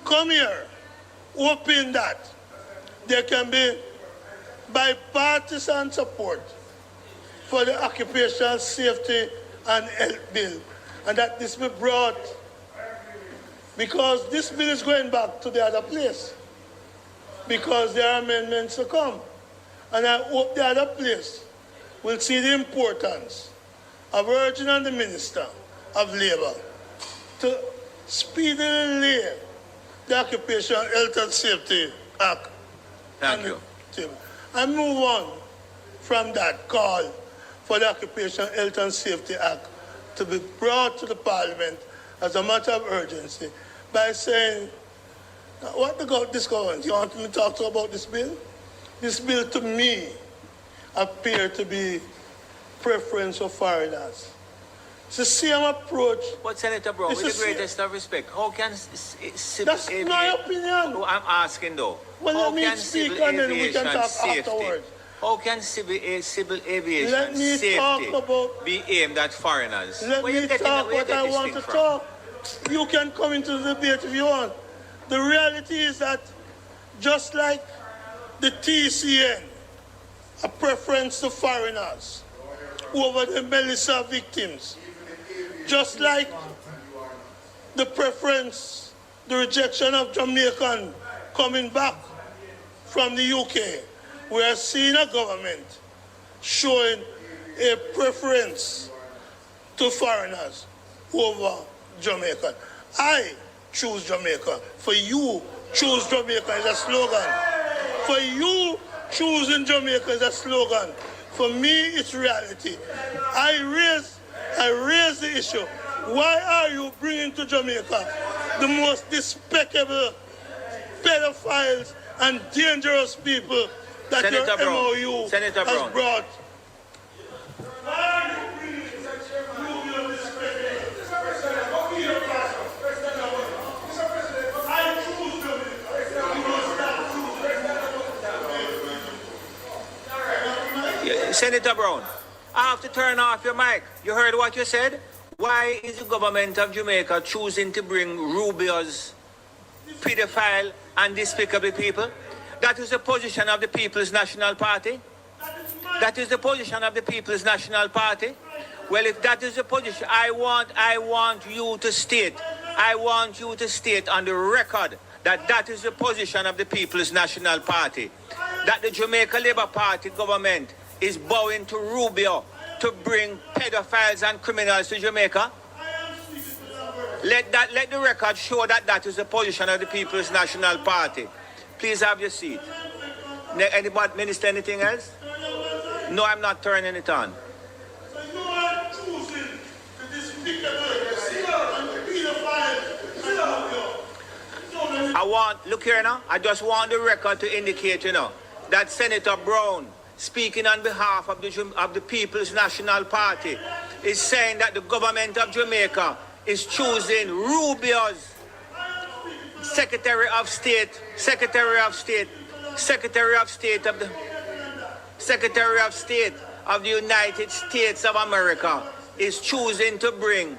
come here hoping that there can be bipartisan support for the occupational safety and health bill, and that this be brought, because this bill is going back to the other place, because there are amendments to come. And I hope the other place will see the importance of urging on the Minister of Labour to speedily lay the Occupational Health and Safety Act. Thank you. And move on from that call for the Occupational Health and Safety Act to be brought to the Parliament as a matter of urgency by saying, what this government, you want me to talk about this bill? This bill to me appears to be preference for foreigners. It's the same approach. But Senator Brown, with the greatest of respect, how can That's my opinion. I'm asking though. Well, let me speak and then we can talk afterwards. How can civil aviation safety be aimed at foreigners? Let me talk what I want to talk. You can come into the debate if you want. The reality is that just like the TCN, a preference to foreigners over the Melissa victims, just like the preference, the rejection of Jamaican coming back from the UK, we are seeing a government showing a preference to foreigners over Jamaica. I choose Jamaica. For you, choose Jamaica is a slogan. For you, choosing Jamaica is a slogan. For me, it's reality. I raise the issue. Why are you bringing to Jamaica the most despicable pedophiles and dangerous people that Senator your Brown, MOU Senator has Brown. brought? Senator Brown, I have to turn off your mic. You heard what you said? Why is the government of Jamaica choosing to bring Rubio's pedophile and despicable people? That is the position of the People's National Party. That is the position of the People's National Party. Well, if that is the position, I want you to state on the record that that is the position of the People's National Party. That the Jamaica Labour Party government is bowing to Rubio to bring pedophiles and criminals to Jamaica. Let the record show that that is the position of the People's National Party. Please have your seat. Anybody, Minister, anything else? No, I'm not turning it on. Look here now, I just want the record to indicate, that Senator Brown, speaking on behalf of the People's National Party, is saying that the government of Jamaica is choosing Rubio's Secretary of State of the United States of America is choosing to bring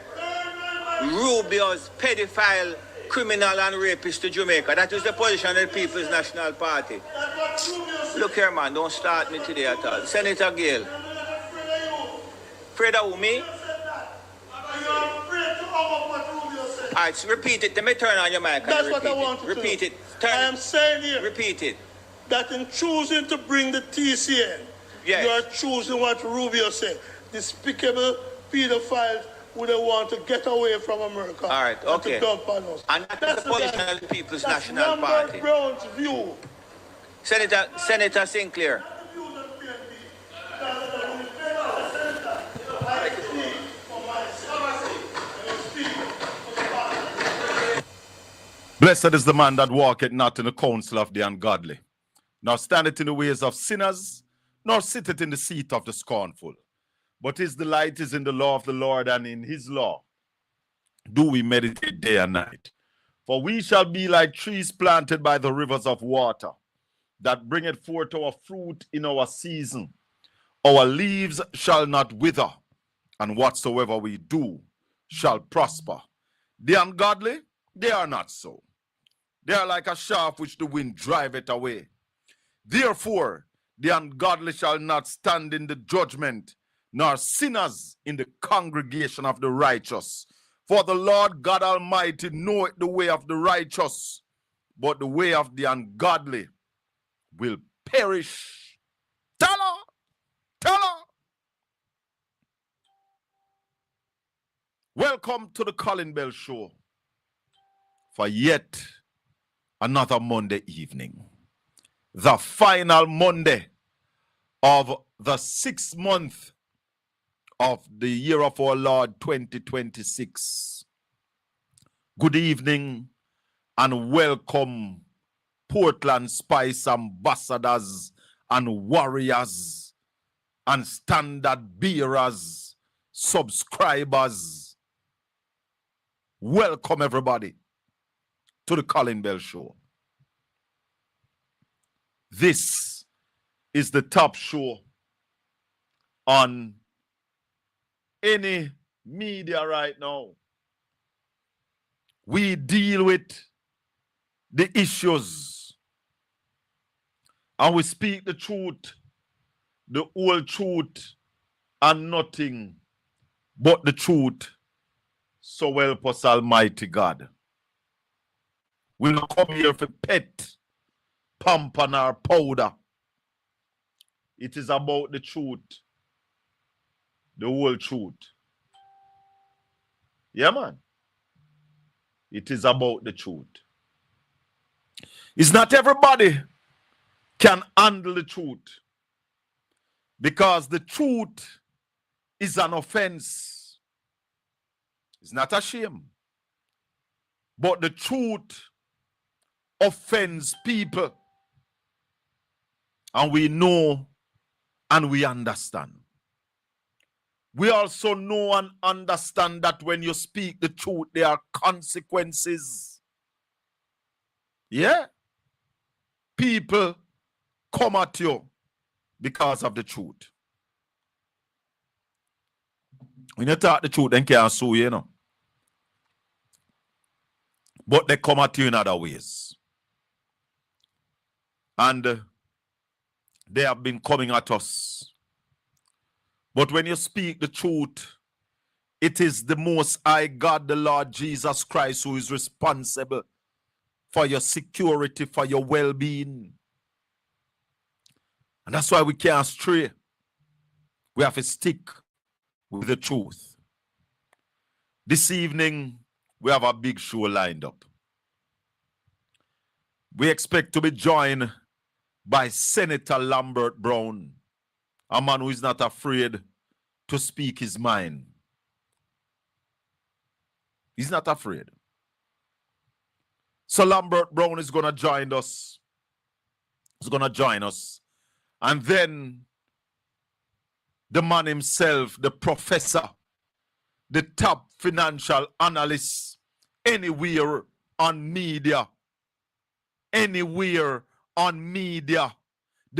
Rubio's pedophile, criminal and rapist to Jamaica. That is the position of the People's National Party. Look here, man, don't start me today at all. Senator Gale. Afraid of who, me? All right, repeat it. Let me turn on your mic. That's what I want to repeat do. It. I am saying here. Repeat it. That in choosing to bring the TCN, yes, you are choosing what Rubio said. Despicable pedophiles who they want to get away from America. All right, okay. And to dump on us. And that's the position of the People's National Party. Brown's view. Senator Sinclair. Blessed is the man that walketh not in the counsel of the ungodly, nor standeth in the ways of sinners, nor sitteth in the seat of the scornful. But his delight is in the law of the Lord, and in his law do we meditate day and night. For we shall be like trees planted by the rivers of water, that bringeth forth our fruit in our season. Our leaves shall not wither, and whatsoever we do shall prosper. The ungodly, they are not so, They are like a shaft which the wind driveth away. Therefore, the ungodly shall not stand in the judgment, nor sinners in the congregation of the righteous. For the Lord God Almighty knoweth the way of the righteous, but the way of the ungodly will perish. Tell her! Tell her! Welcome to the Colin Bell Show for yet another Monday evening. The final Monday of the 6th month of the year of our Lord 2026. Good evening and welcome, Portland Spice ambassadors and warriors and standard bearers, subscribers. Welcome everybody to the Colin Bell Show. This is the top show on any media right now. We deal with the issues and we speak the truth, the whole truth, and nothing but the truth. So help us Almighty God. We don't come here for pet, pump, and our powder. It is about the truth, the whole truth. Yeah, man. It is about the truth. It's not everybody can handle the truth, because the truth is an offense. It's not a shame. But the truth offends people. And we know and we understand. We also know and understand that when you speak the truth, there are consequences. Yeah? People come at you because of the truth. When you talk the truth, they can't sue you, you know. But they come at you in other ways. And they have been coming at us. But when you speak the truth, it is the Most High God, the Lord Jesus Christ, who is responsible for your security, for your well-being. And that's why we can't stray. We have to stick with the truth. This evening, we have a big show lined up. We expect to be joined by Senator Lambert Brown, a man who is not afraid to speak his mind. He's not afraid. So Lambert Brown is going to join us. He's going to join us. And then the man himself, the professor, the top financial analyst anywhere on media, the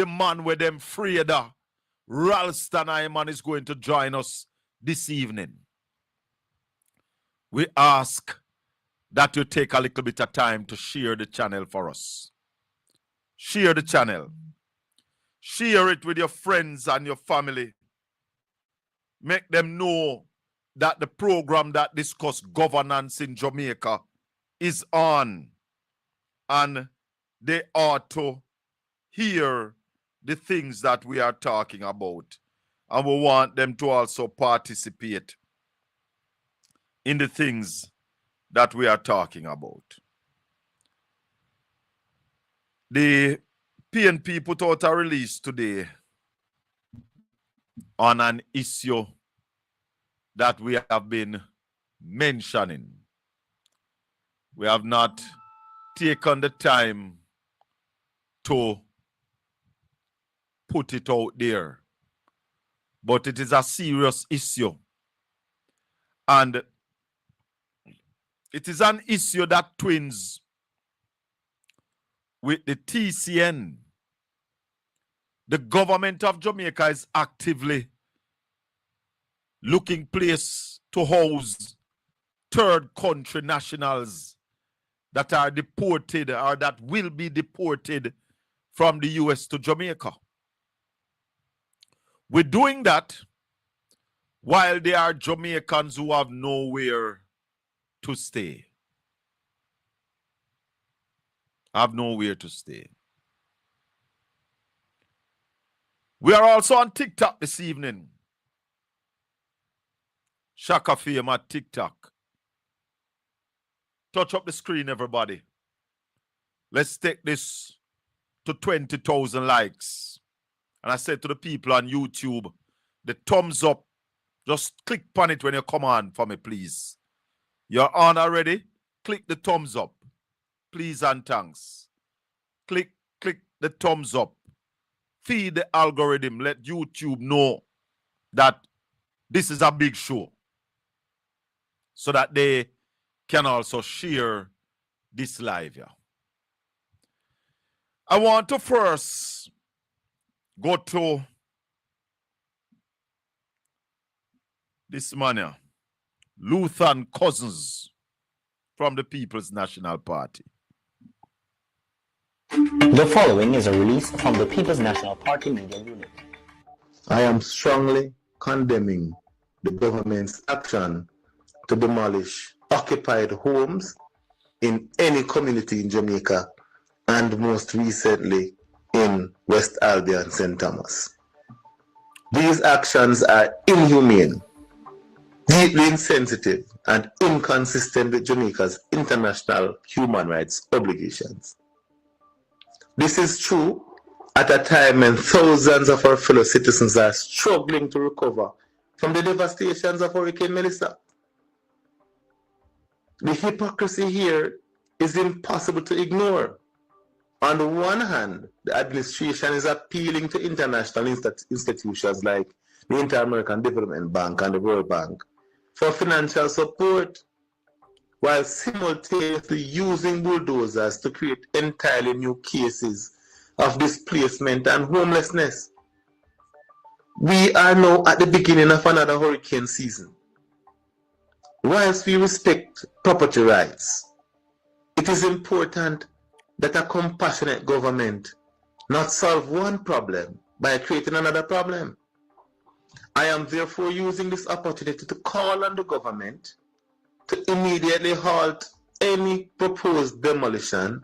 man with them Freda, Ralston Hyman, is going to join us this evening. We ask that you take a little bit of time to share the channel for us. Share the channel. Share it with your friends and your family. Make them know that the program that discusses governance in Jamaica is on. And they ought to hear the things that we are talking about. And we want them to also participate in the things that we are talking about. The PNP put out a release today on an issue that we have been mentioning. We have not taken the time to put it out there, but it is a serious issue. And it is an issue that twins with the TCN. The government of Jamaica is actively looking place to house third country nationals that are deported or that will be deported from the US to Jamaica. We're doing that while there are Jamaicans who have nowhere to stay. Have nowhere to stay. We are also on TikTok this evening. Shaka Fame at TikTok. Touch up the screen, everybody. Let's take this to 20,000 likes. And I said to the people on YouTube, the thumbs up, just click on it when you come on for me, please. You're on already? Click the thumbs up. Please and thanks. Click the thumbs up. Feed the algorithm. Let YouTube know that this is a big show, so that they can also share this live here. I want to first go to this man here, Luthan Cousins from the People's National Party. The following is a release from the People's National Party Media Unit. I am strongly condemning the government's action to demolish occupied homes in any community in Jamaica, and most recently in West Albia and St. Thomas. These actions are inhumane, deeply insensitive, and inconsistent with Jamaica's international human rights obligations. This is true at a time when thousands of our fellow citizens are struggling to recover from the devastations of Hurricane Melissa. The hypocrisy here is impossible to ignore. On the one hand, the administration is appealing to international institutions like the Inter-American Development Bank and the World Bank for financial support, while simultaneously using bulldozers to create entirely new cases of displacement and homelessness. We are now at the beginning of another hurricane season. Whilst we respect property rights, it is important that a compassionate government not solve one problem by creating another problem. I am therefore using this opportunity to call on the government to immediately halt any proposed demolition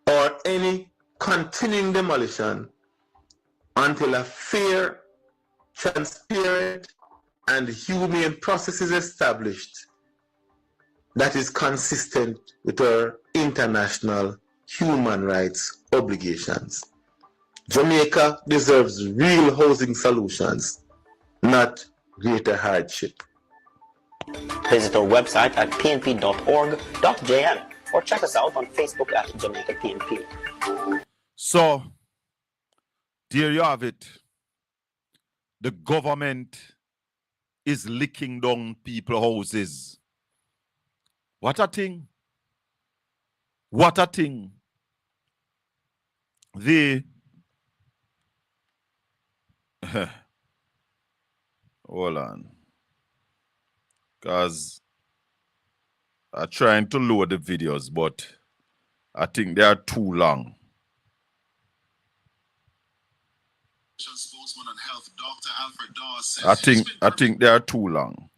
or any continuing demolition until a fair, transparent, and humane process is established that is consistent with our international human rights obligations. Jamaica deserves real housing solutions, not greater hardship. Visit our website at pnp.org.jm or check us out on Facebook at Jamaica PNP. So, there you have it. The government is licking down people's houses. What a thing. What a thing. Hold on. Because I'm trying to load the videos, but I think they are too long. Spokesman on health, Dr. Alfred Dawes says I think they are too long.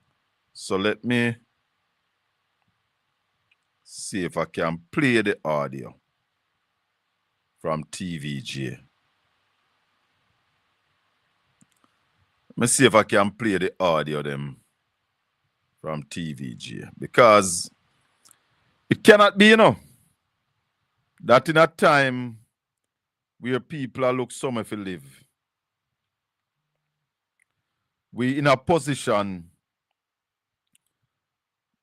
So let me see if I can play the audio from TVG. Let me see if I can play the audio them from TVG, because it cannot be, that in a time where people are look somewhere to live, we in a position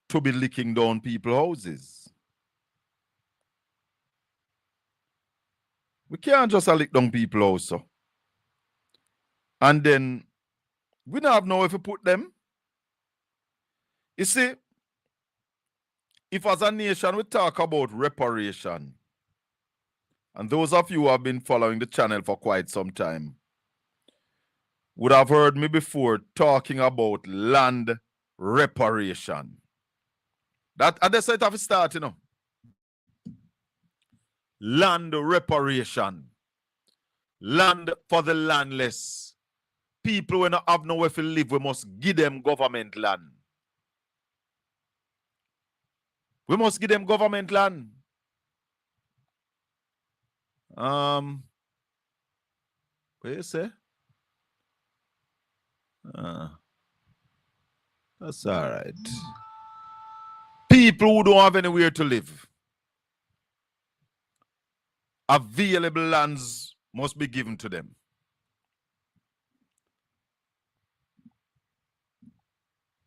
to be licking down people's houses. We can't just lick down people's house. And then we don't have nowhere to put them. You see, if as a nation we talk about reparation, and those of you who have been following the channel for quite some time would have heard me before talking about land reparation. That at the site of start, land reparation, land for the landless. People who don't have nowhere to live, we must give them government land. We must give them government land. What you say? That's all right. People who don't have anywhere to live, available lands must be given to them.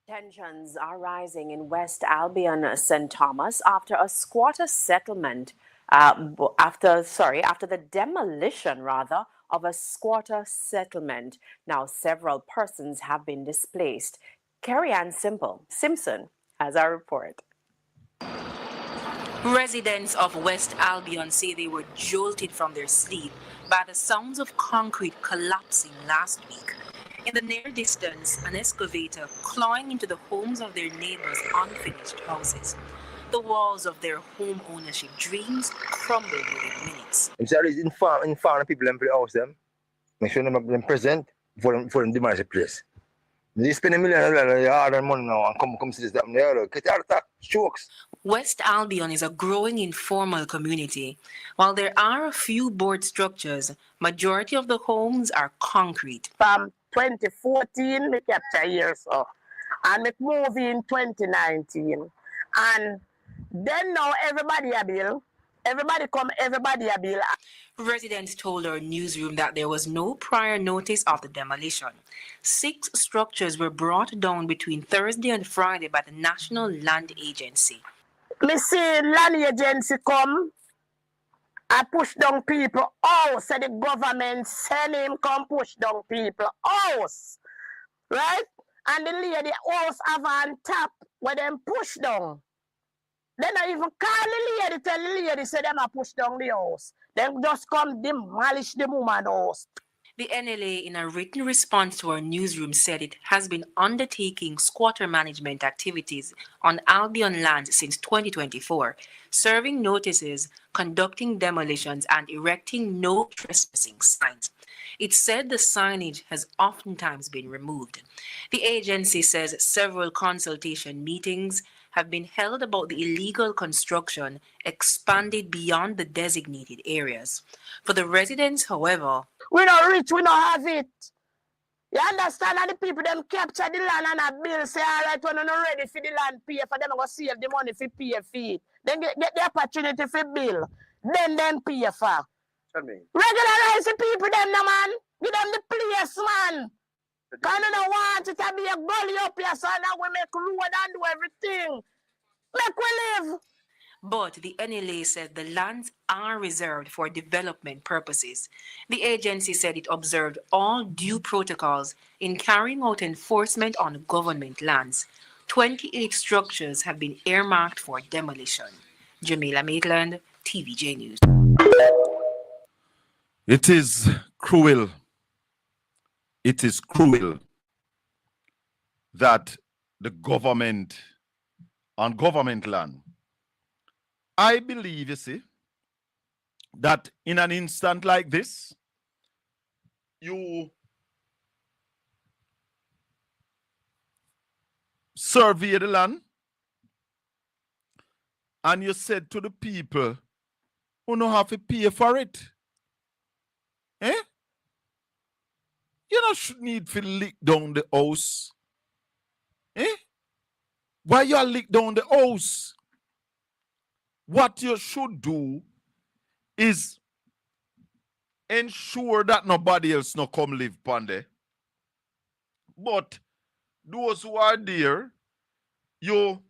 Tensions are rising in West Albion, St. Thomas, after a squatter settlement, after the demolition, rather, of a squatter settlement. Now, several persons have been displaced. Carrie Ann Simpson has our report. Residents of West Albion say they were jolted from their sleep by the sounds of concrete collapsing last week. In the near distance, an excavator clawing into the homes of their neighbors' unfinished houses. The walls of their home ownership dreams crumbled within minutes. I'm sorry, inform the people for the house them. Make sure them present for them demolish the place. They spend $1 million hard money now and come see this that get out of that jokes. West Albion is a growing informal community. While there are a few board structures, majority of the homes are concrete. From 2014, we capture years so. And we move in 2019. And then now everybody a bill. Everybody come, everybody a bill. Residents told our newsroom that there was no prior notice of the demolition. 6 structures were brought down between Thursday and Friday by the National Land Agency. Me see land agency come, I push down people house. So the government send him come push down people house. Right? And the lady house have on top where them push down. Then I even call the lady, tell the lady, say them a push down the house. Then just come demolish the woman house. The NLA, in a written response to our newsroom, said it has been undertaking squatter management activities on Albion lands since 2024, serving notices, conducting demolitions, and erecting no trespassing signs. It said the signage has oftentimes been removed. The agency says several consultation meetings have been held about the illegal construction expanded beyond the designated areas. For the residents, however, we not rich, we not have it. You understand? And the people them capture the land and a bill say, all right, when you're not ready for the land pay for them, I'm going to save the money for pay for it. Then get the opportunity for bill. Then pay for. Regularize the people them, no man. Give them the place, man. Because you don't want it to be a gully up here, so now we make road and do everything. Make we live. But the NLA said the lands are reserved for development purposes. The agency said it observed all due protocols in carrying out enforcement on government lands. 28 structures have been earmarked for demolition. Jamila Maitland, TVJ News. It is cruel. It is cruel that the government, on government land, I believe, you see, that in an instant like this, you survey the land and you said to the people who don't have to pay for it, you don't need to lick down the house. Why you lick down the house? What you should do is ensure that nobody else no come live upon there. But those who are there, you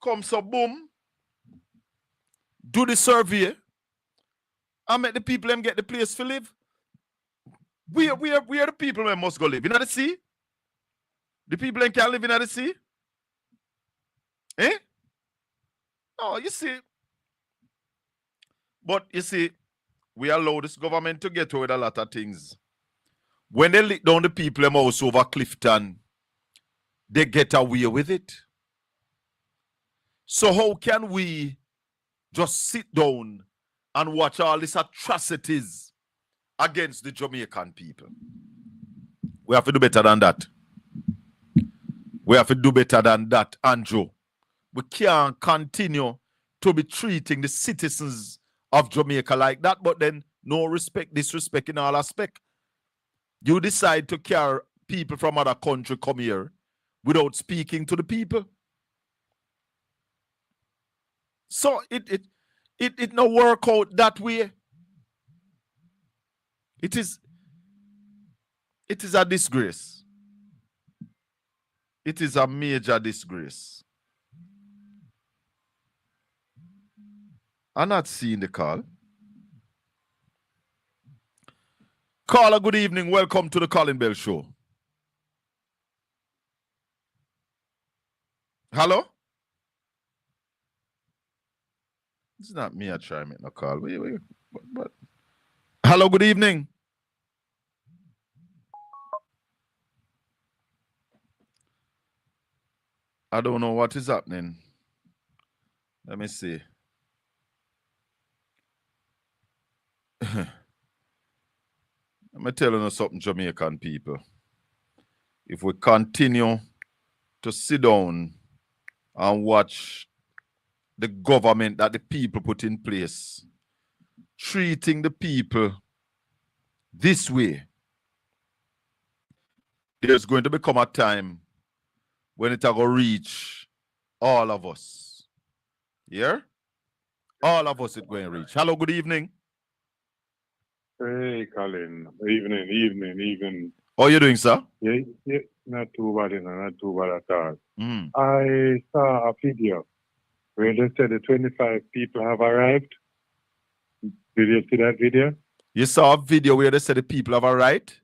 come so boom, do the survey, and make the people them get the place to live. We are the people that must go live. In the sea? The people that can live in the sea? No, you see. But you see, we allow this government to get away with a lot of things. When they lick down the people them house over Clifton, they get away with it. So how can we just sit down and watch all these atrocities against the Jamaican people. We have to do better than that. We have to do better than that, Andrew. We can't continue to be treating the citizens of Jamaica like that, but then no respect, disrespect in all aspects. You decide to carry people from other country come here without speaking to the people. So it no work out that way. It is a disgrace. It is a major disgrace. I'm not seeing the call. Caller, good evening. Welcome to the Colin Bell Show. Hello? It's not me. I try to make no call. But. Hello, good evening. I don't know what is happening. Let me see. I'm telling you something, Jamaican people. If we continue to sit down and watch the government that the people put in place, treating the people this way, there's going to become a time when it will reach all of us. Yeah? All of us it going to reach. Hello, good evening. Hey, Colin. Evening. How are you doing, sir? Yeah, not too bad, not too bad at all. Mm. I saw a video where they said the 25 people have arrived. Did you see that video? You saw a video where they said the people have arrived?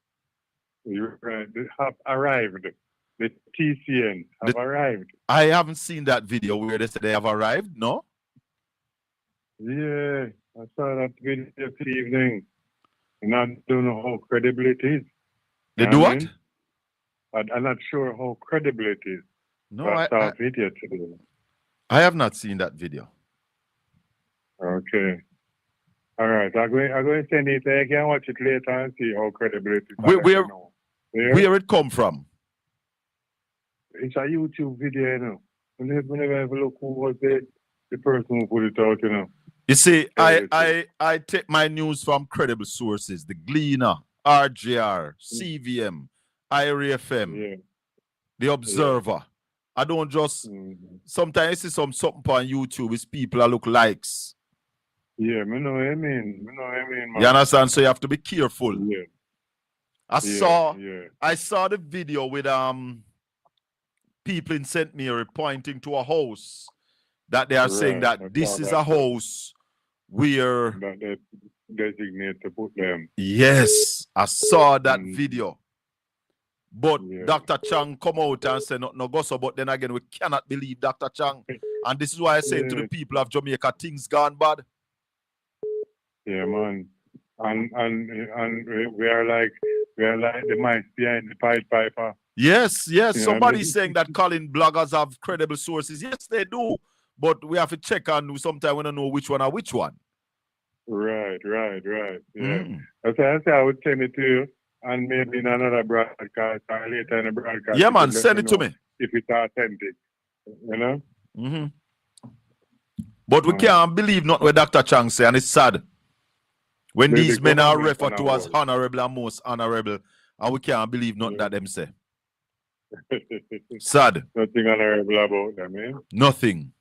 You're right. They have arrived. The TCN have arrived. I haven't seen that video where they said they have arrived, no? Yeah, I saw that video this evening. And I don't know how credible it is. They do what? I'm not sure how credible it is. No, I saw a video today. I have not seen that video. Okay. All right. I'm going to send it. I can watch it later and see how credible it is. Where it come from? It's a YouTube video, you know. Whenever I have a look who was the person who put it out, you know. You see, I take my news from credible sources. The Gleaner, RJR, CVM, IRA FM, The Observer. Yeah. I don't just... Sometimes I see something on YouTube, it's people that look likes. Yeah, I know what I mean. Man. You understand? So you have to be careful. Yeah. I saw the video with people in St. Mary pointing to a house that they are saying that this is a house where that they designate to put them. Yes, I saw that video. But Dr. Chang come out and say no go so, but then again we cannot believe Dr. Chang. And this is why I say to the people of Jamaica, things gone bad. Yeah, man. And we are like the mice behind the Pied Piper. Yes. Somebody's saying that Colin bloggers have credible sources. Yes, they do. But we have to check on sometimes we don't know which one or which one. Right. Yeah. That's I would send it to you and maybe in another broadcast or later in a broadcast. Yeah, man, send it to me. If it's authentic. You know? Mm-hmm. But we can't believe not what Dr. Chang say, and it's sad. When these men are referred to as honorable and most honorable, and we can't believe not that them say. Sad. Nothing honorable about them, eh? Nothing.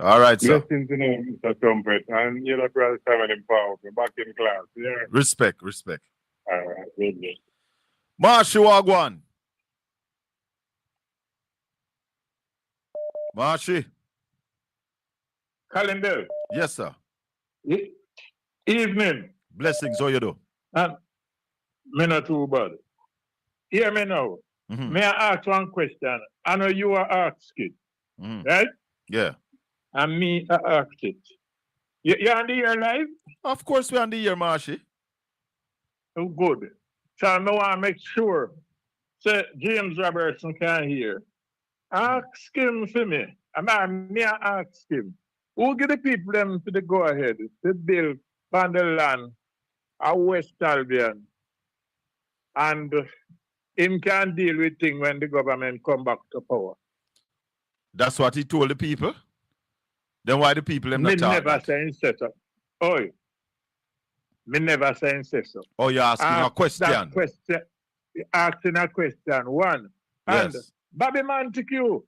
All right, sir. Blessings to them, Mr. Trumpet. And you're the brother Simon in power. Back in class. Yeah. Respect. All right. Good. Marshy Wagwan. Marshy. Colin Bell. Yes, sir. Evening. Blessings, how you do? Me not too bad. Hear me now. Mm-hmm. May I ask one question? I know you are asking, right? Yeah. And me asked it. You're on the air live? Of course we're on the air, Marshy. Oh, good. So I want to make sure so James Robertson can hear. Ask him for me. I ask him. Who give the people them to the go ahead to build on the land a West Albion, and him can deal with things when the government come back to power. That's what he told the people. Then why the people them Me not talk never that? say say so. Oh, me never say so. Oh, you're asking a question. Asking a question. One. And Yes. Bobby Montague,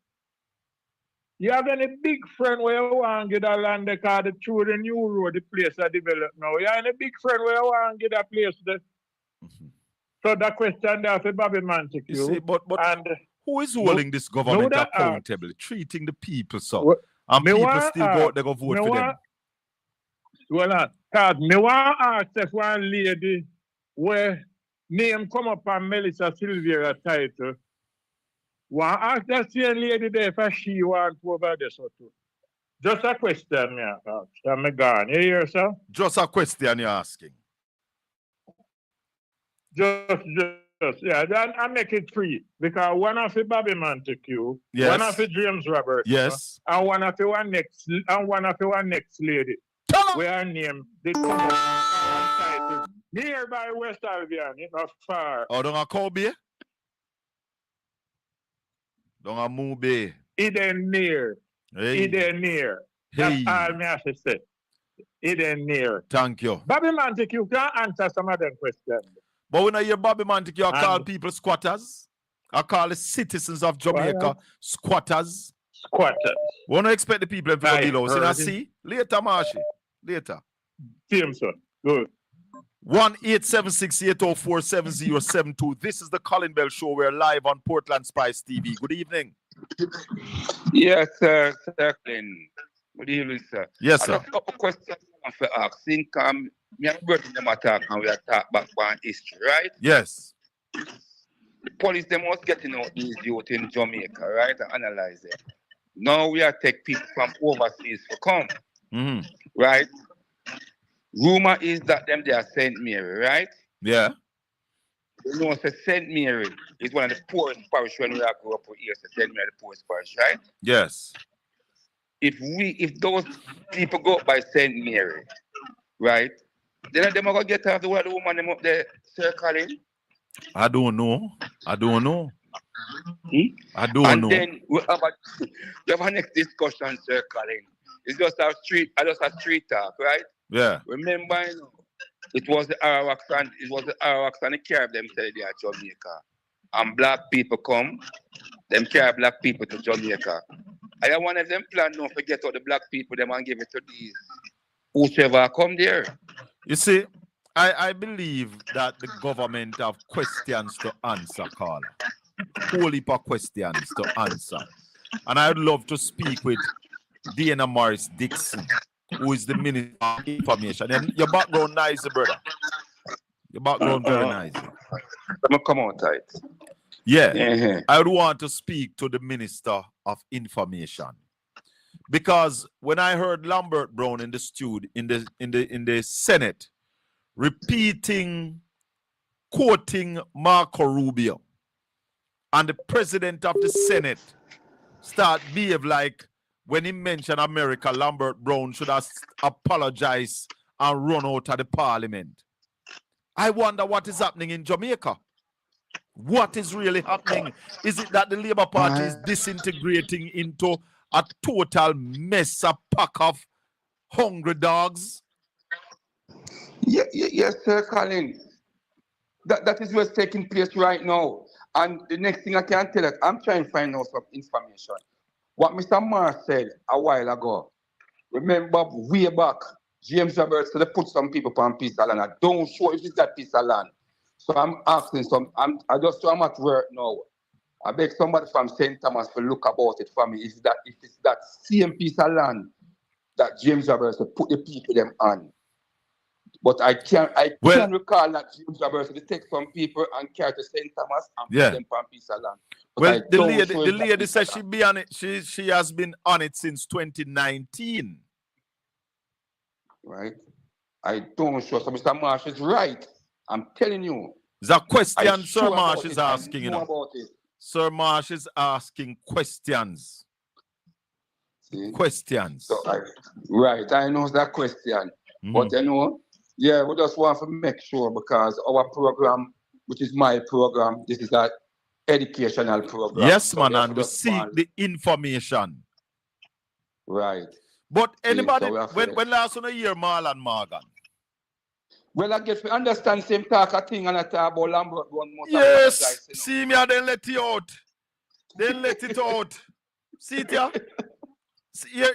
you have any big friend where you want to get a land because through the new road, the place are developed now? You have any big friend where you want to get a place there? So that question there for Bobby Montague. You see, but and who is holding this government that accountable, treating the people so? And people still go out there go vote for them. Well, because me want to ask if one lady where name come up on Melissa Silvera title, want to ask that same lady there if she want to over there so too. Just a question, me ask. I'm gone. You hear, sir? Just a question you're asking. Just, yeah. Then I make it free because one of the Bobby Montague, Yes. one of the James Roberts, Yes. and one of the one next lady, where her name did come up on title nearby West Albion, not far. Oh, don't a Kobe? Don't a Mube? It ain't near. Hey. It ain't near. Hey. That's all me have to say. It ain't near. Thank you. Bobby Montague can answer some of them questions. But when I hear Bobby Montague, I call people squatters. I call the citizens of Jamaica squatters. Squatters. We don't expect the people to be below. See, see? Later, Marshy. Later. Same, sir. Good. 1-876-804-7072. This is the Colin Bell Show. We're live on Portland Spice TV. Good evening. Yes, sir. Colin. Good evening, sir. Yes, sir. I have a couple questions for asking. Me and brother them attack and we attack back on history, right? Yes. The police them was getting out these youth in Jamaica, right? And analyze it. Now we are take people from overseas to come. Right? Rumor is that them they are St. Mary, right? Yeah. You know, so St. Mary is one of the poorest parish when we are grew up here. So St. Mary the poorest parish, right? Yes. If those people go by St. Mary, right? Then them are gonna get off the woman them up there, Sir Colin. I don't know. I don't know. I don't and know. Then we have a next discussion, Sir Colin. It's just a street talk, right? Yeah. Remember, you know, it was the Arawaks and the Carib them said they are Jamaica. And black people come, them carry black people to Jamaica. I one of them plan not to get all the black people them and give it to these whosoever come there. You see, I believe that the government have questions to answer, Carla. Whole heap of questions to answer. And I would love to speak with Dana Morris Dixon, who is the Minister of Information. And your background nice, brother. Your background very nice. I'm gonna come on tight. Yeah. I would want to speak to the Minister of Information. Because when I heard Lambert Brown in the studio, in the Senate, quoting Marco Rubio, and the president of the Senate start behave like when he mentioned America, Lambert Brown should have apologized and run out of the parliament. I wonder what is happening in Jamaica. What is really happening? Is it that the Labour Party is disintegrating into a total mess, a pack of hungry dogs? Yes, Sir Colin. That is what's taking place right now. And the next thing I can tell you, I'm trying to find out some information. What Mr. Mars said a while ago. Remember, way back, James Roberts said they put some people on a piece of land. I don't sure if it's that piece of land. So I'm asking I just so I'm at work now. I beg somebody from St. Thomas to look about it for me. If it's that same piece of land that James Roberts put the people them on. But I can't recall that James Roberts to take some people and carry to St. Thomas and put them on a piece of land. But well, the lady says she be on it. She has been on it since 2019. Right. I don't sure. So Mr. Marsh is right. I'm telling you. It's a question Sir Marsh is asking, you know. About it. Sir Marsh is asking questions. See? Questions. So right, I know that question. But you know, yeah, we just want to make sure because our program, which is my program, this is an educational program. Yes, so man, and we seek the information. Right. But anybody, so when last on a year, Marlon Morgan? Well, I guess we understand same talk a thing and I talk about Lambert one more time. Yes, see me and then let it out. Then let it out. See it here?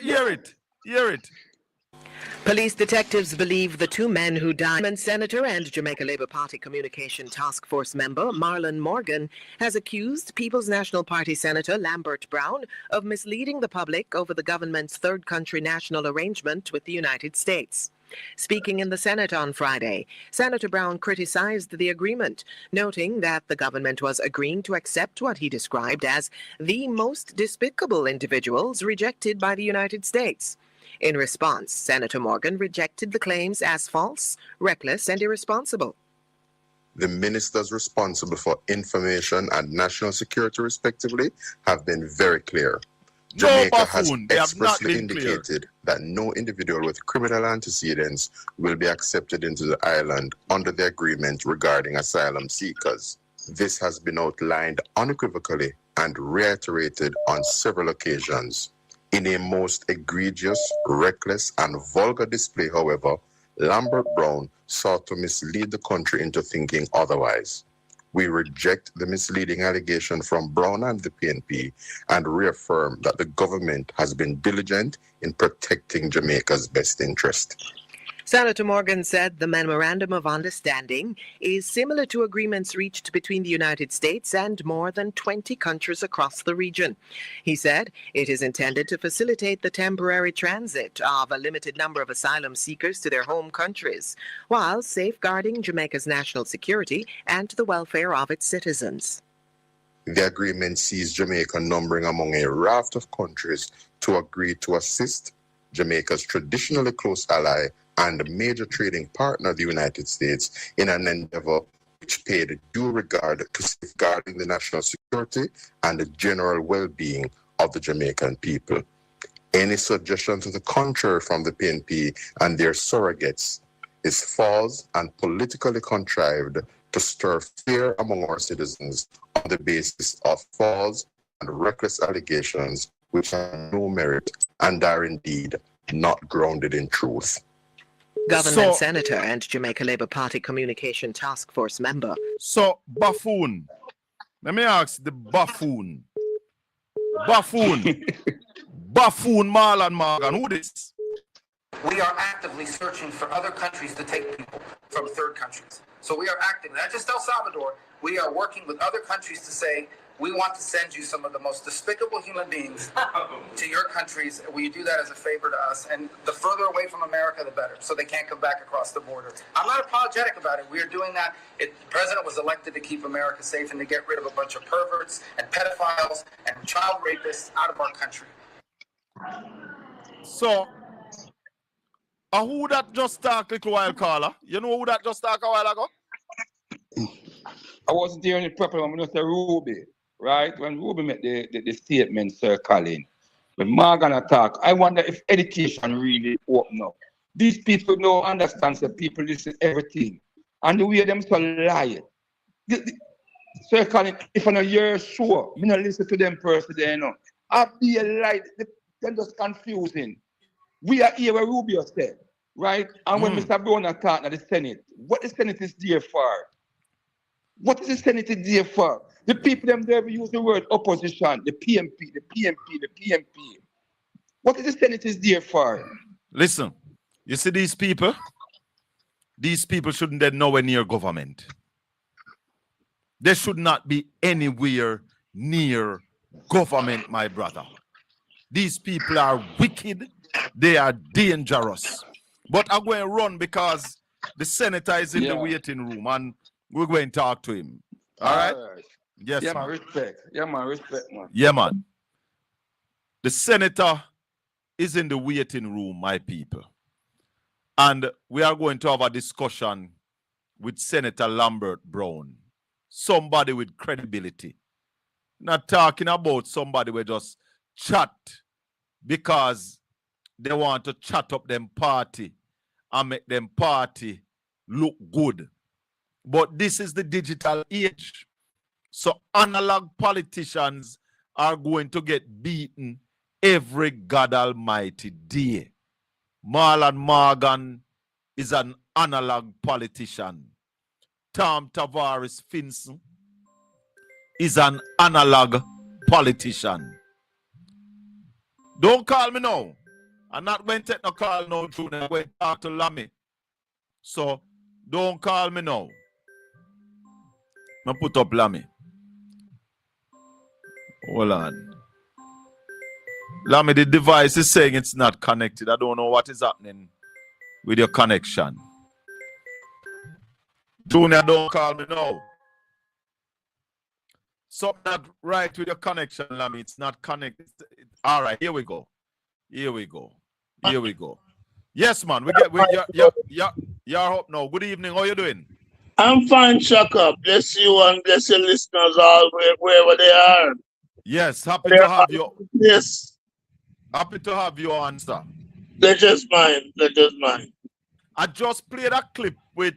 Hear it. Hear it. Police detectives believe the two men who died, Senator and Jamaica Labour Party Communication Task Force member Marlon Morgan, has accused People's National Party Senator Lambert Brown of misleading the public over the government's third country national arrangement with the United States. Speaking in the Senate on Friday, Senator Brown criticized the agreement, noting that the government was agreeing to accept what he described as the most despicable individuals rejected by the United States. In response, Senator Morgan rejected the claims as false, reckless, and irresponsible. The ministers responsible for information and national security, respectively, have been very clear. Jamaica has expressly indicated that no individual with criminal antecedents will be accepted into the island under the agreement regarding asylum seekers. This has been outlined unequivocally and reiterated on several occasions. In a most egregious, reckless, and vulgar display, however, Lambert Brown sought to mislead the country into thinking otherwise. We reject the misleading allegation from Brown and the PNP and reaffirm that the government has been diligent in protecting Jamaica's best interest. Senator Morgan said the Memorandum of Understanding is similar to agreements reached between the United States and more than 20 countries across the region. He said it is intended to facilitate the temporary transit of a limited number of asylum seekers to their home countries, while safeguarding Jamaica's national security and the welfare of its citizens. The agreement sees Jamaica numbering among a raft of countries to agree to assist Jamaica's traditionally close ally and major trading partner, the United States, in an endeavor which paid due regard to safeguarding the national security and the general well-being of the Jamaican people. Any suggestion to the contrary from the PNP and their surrogates is false and politically contrived to stir fear among our citizens on the basis of false and reckless allegations which have no merit and are indeed not grounded in truth. Government Senator and Jamaica Labour Party Communication Task Force member. So, buffoon. Let me ask the buffoon. Buffoon. Buffoon Marlon Morgan. Who this? We are actively searching for other countries to take people from third countries. So we are active, not just El Salvador, we are working with other countries to say, we want to send you some of the most despicable human beings to your countries. Will you do that as a favor to us? And the further away from America, the better, so they can't come back across the border. I'm not apologetic about it. We are doing that. The president was elected to keep America safe and to get rid of a bunch of perverts and pedophiles and child rapists out of our country. So, who that just talked a little while, caller? You know who that just talked a while ago? I wasn't there in the proper one, Mr. Ruby. Right? When Ruby made the statement, Sir Colin, when Morgan attack, I wonder if education really open up. These people don't understand that people listen to everything. And the way them so lie. Sir Colin, if I'm not you're sure, me not listen to them person there, you know. I be a lie, they're just confusing. We are here where Rubio said, right? And when Mr. Brown attacked at the Senate, what the Senate is there for? What is the Senate there for? The people them there use the word opposition, the PMP, the PMP, the PMP. What is the Senate is there for? Listen, you see these people? These people shouldn't be nowhere near government. They should not be anywhere near government, my brother. These people are wicked. They are dangerous. But I'm going to run because the senator is in the waiting room and we're going to talk to him. All right? Yes, yeah, man. Respect. Yeah, man, respect, man. Yeah, man. The senator is in the waiting room, my people. And we are going to have a discussion with Senator Lambert Brown. Somebody with credibility. Not talking about somebody who just chat because they want to chat up them party and make them party look good. But this is the digital age. So analog politicians are going to get beaten every God Almighty day. Marlon Morgan is an analog politician. Tom Tavares Finson is an analog politician. Don't call me now. I'm not going to take no call now, Junior. I'm going to talk to Lammy. So don't call me now. I put up Lammy. Hold on. Lammy, the device is saying it's not connected. I don't know what is happening with your connection. Junior, don't call me now. Something not right with your connection, Lammy. It's not connected. All right, here we go. Here we go. Here we go. Yes, man. You're up now. Good evening. How you doing? I'm fine, Shaka. Bless you and bless your listeners all wherever they are. Yes, happy to have you. Yes. Happy to have you on, sir. Pleasure's mine. Pleasure's mine. I just played a clip with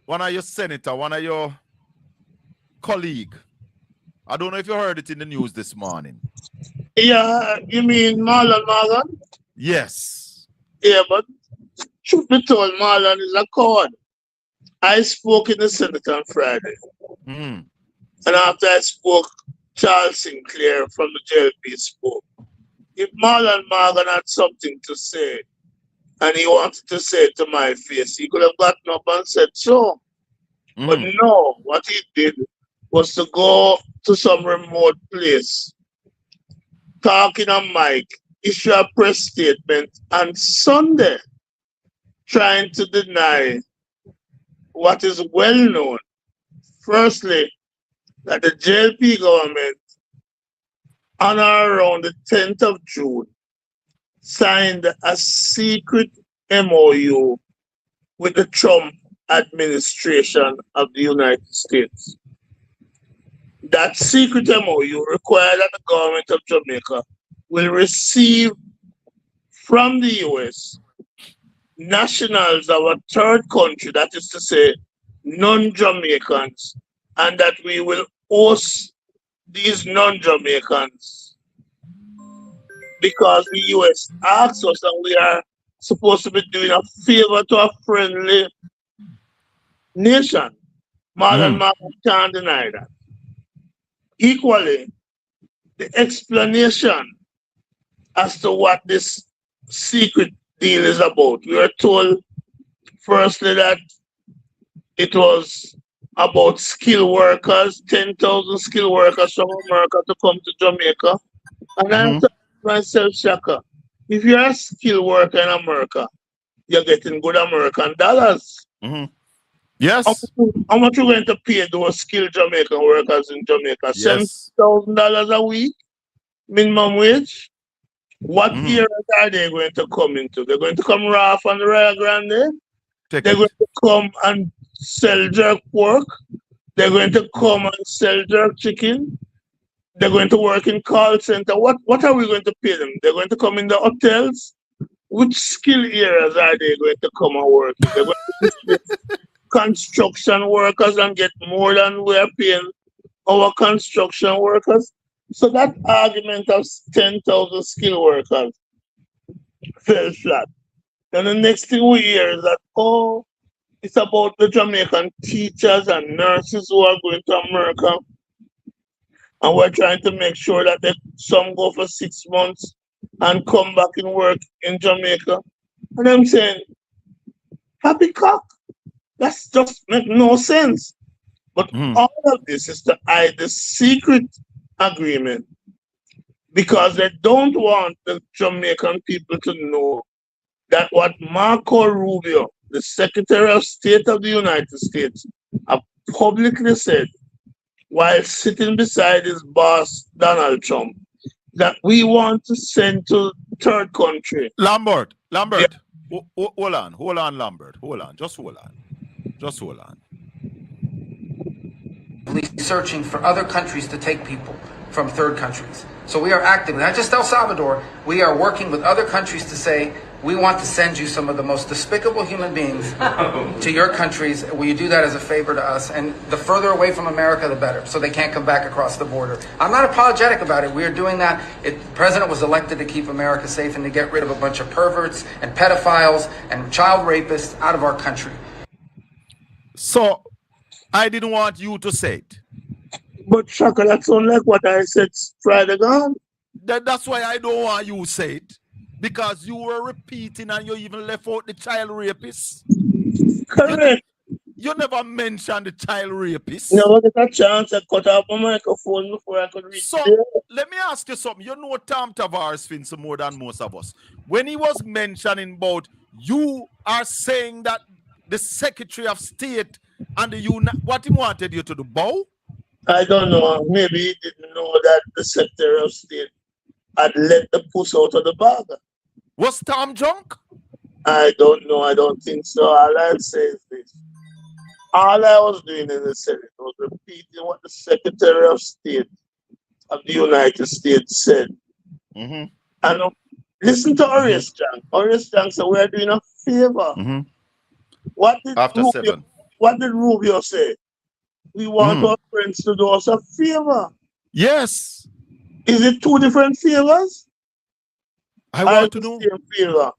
one of your senator, one of your colleague. I don't know if you heard it in the news this morning. Yeah, you mean Marlon Morgan? Yes. Yeah, but truth be told, Marlon is a coward. I spoke in the Senate on Friday. Mm. And after I spoke, Charles Sinclair from the JLP spoke. If Marlon Morgan had something to say, and he wanted to say it to my face, he could have gotten up and said so. Mm. But no, what he did was to go to some remote place, talk in a mic, issue a press statement on Sunday, trying to deny what is well known. Firstly, that the JLP government, on or around the 10th of June, signed a secret MOU with the Trump administration of the United States. That secret MOU required that the government of Jamaica will receive from the US nationals of a third country, that is to say, non-Jamaicans, and that we will host these non-Jamaicans because the US asks us, and we are supposed to be doing a favor to a friendly nation. Marlon Morgan can't deny that. Equally, the explanation as to what this secret deal is about. We were told, firstly, that it was about skilled workers, 10,000 skilled workers from America to come to Jamaica. And I thought to myself, Shaka, if you're a skilled worker in America, you're getting good American dollars. Yes. How much are you going to pay those skilled Jamaican workers in Jamaica? Yes. $7,000 a week, minimum wage. What areas are they going to come into? They're going to come raw on the Rio Grande. They're going to come and sell jerk pork. They're going to come and sell jerk chicken. They're going to work in call center. What are we going to pay them? They're going to come in the hotels. Which skill areas are they going to come and work in? They're going to be construction workers and get more than we're paying our construction workers. So that argument of 10,000 skilled workers fell flat. And the next thing we hear is that, oh, it's about the Jamaican teachers and nurses who are going to America. And we're trying to make sure that some go for 6 months and come back and work in Jamaica. And I'm saying, happy cock. That's just make no sense. But all of this is to hide the secret agreement because they don't want the Jamaican people to know that what Marco Rubio, the Secretary of State of the United States, have publicly said while sitting beside his boss, Donald Trump, that we want to send to third country. Lambert, yeah. Hold on, Lambert. Hold on. searching for other countries to take people from third countries. So we are actively, not just El Salvador, we are working with other countries to say, we want to send you some of the most despicable human beings to your countries. Will you do that as a favor to us? And the further away from America, the better, so they can't come back across the border. I'm not apologetic about it. We are doing that. The president was elected to keep America safe and to get rid of a bunch of perverts and pedophiles and child rapists out of our country. So, I didn't want you to say it. But Shaka, that sounds like what I said Friday gone. That's why I don't want you to say it. Because you were repeating and you even left out the child rapists. Correct. You never mentioned the child rapists. Never get a chance. I cut off my microphone before I could reach So, there. let me ask you something. You know Tom Tavares thinks more than most of us. When he was mentioning about you are saying that the Secretary of State and the what he wanted you to do, bow? I don't know. Maybe he didn't know that the Secretary of State had let the puss out of the bag. Was Tom drunk? I don't know. I don't think so. All I'll say is this. All I was doing in the Senate was repeating what the Secretary of State of the United States said. Mm-hmm. And listen to Horace Chang. Horace Chang said we're doing a favor. Mm-hmm. What did After Rubio, 7. What did Rubio say? We want our friends to do us a favor. Yes. Is it two different favors? I want to know. Same favor.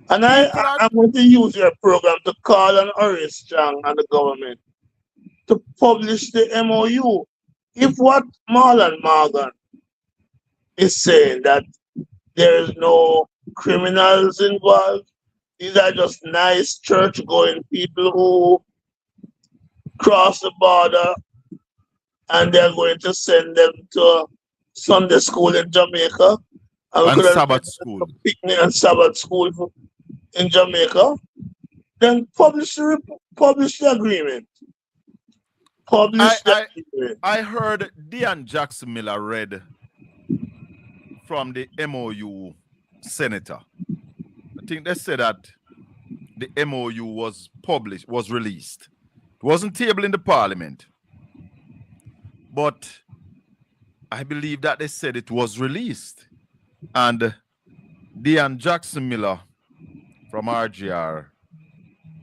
And I'm going to use your program to call on Horace Chang and the government to publish the MOU. If what Marlon Morgan is saying that there is no criminals involved, these are just nice church-going people who cross the border and they're going to send them to Sunday school in Jamaica. And Sabbath school. Picnic and Sabbath school in Jamaica. Then publish the agreement. I heard Dean Jackson Miller read from the MOU senator. I think they said that the MOU was published, was released. It wasn't tabled in the parliament. But I believe that they said it was released. And Dean Jackson Miller from RGR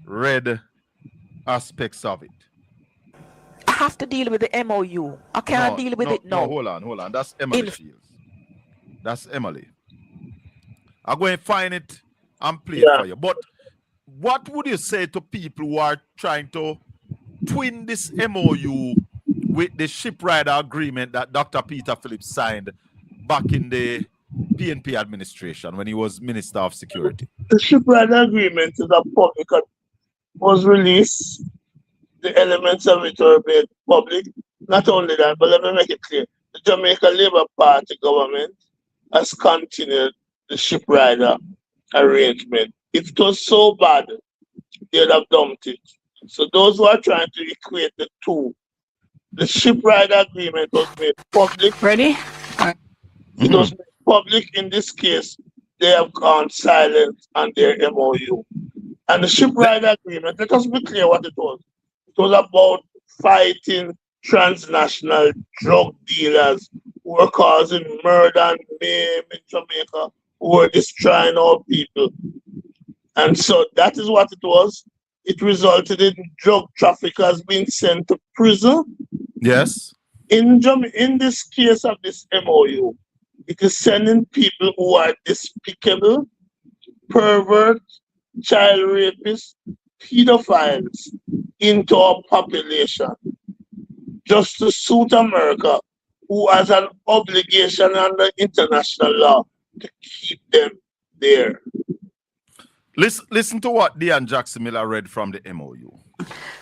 read aspects of it. I have to deal with the MOU. I can't deal with it now. No, hold on. That's Emily Shields. That's Emily. I'm going to find it and play it for you. But what would you say to people who are trying to twin this MOU with the shipwrighter agreement that Dr. Peter Phillips signed back in the PNP administration when he was Minister of Security? The shipwrighter agreement is a public, was released. The elements of it were made public. Not only that, but let me make it clear. The Jamaica Labour Party government has continued the shipwrighter arrangement. If it was so bad, they'd have dumped it. So those who are trying to equate the two, the shipwrighter agreement was made public. Ready? It was made public. In this case, they have gone silent on their MOU. And the shipwrighter agreement, let us be clear what it was. It was about fighting transnational drug dealers who were causing murder and mayhem in Jamaica, who were destroying our people. And so that is what it was. It resulted in drug traffickers being sent to prison. Yes. In this case of this MOU, it is sending people who are despicable, pervert, child rapists, pedophiles into our population just to suit America, who has an obligation under international law to keep them there. Listen to what Dean Jackson Miller read from the MOU.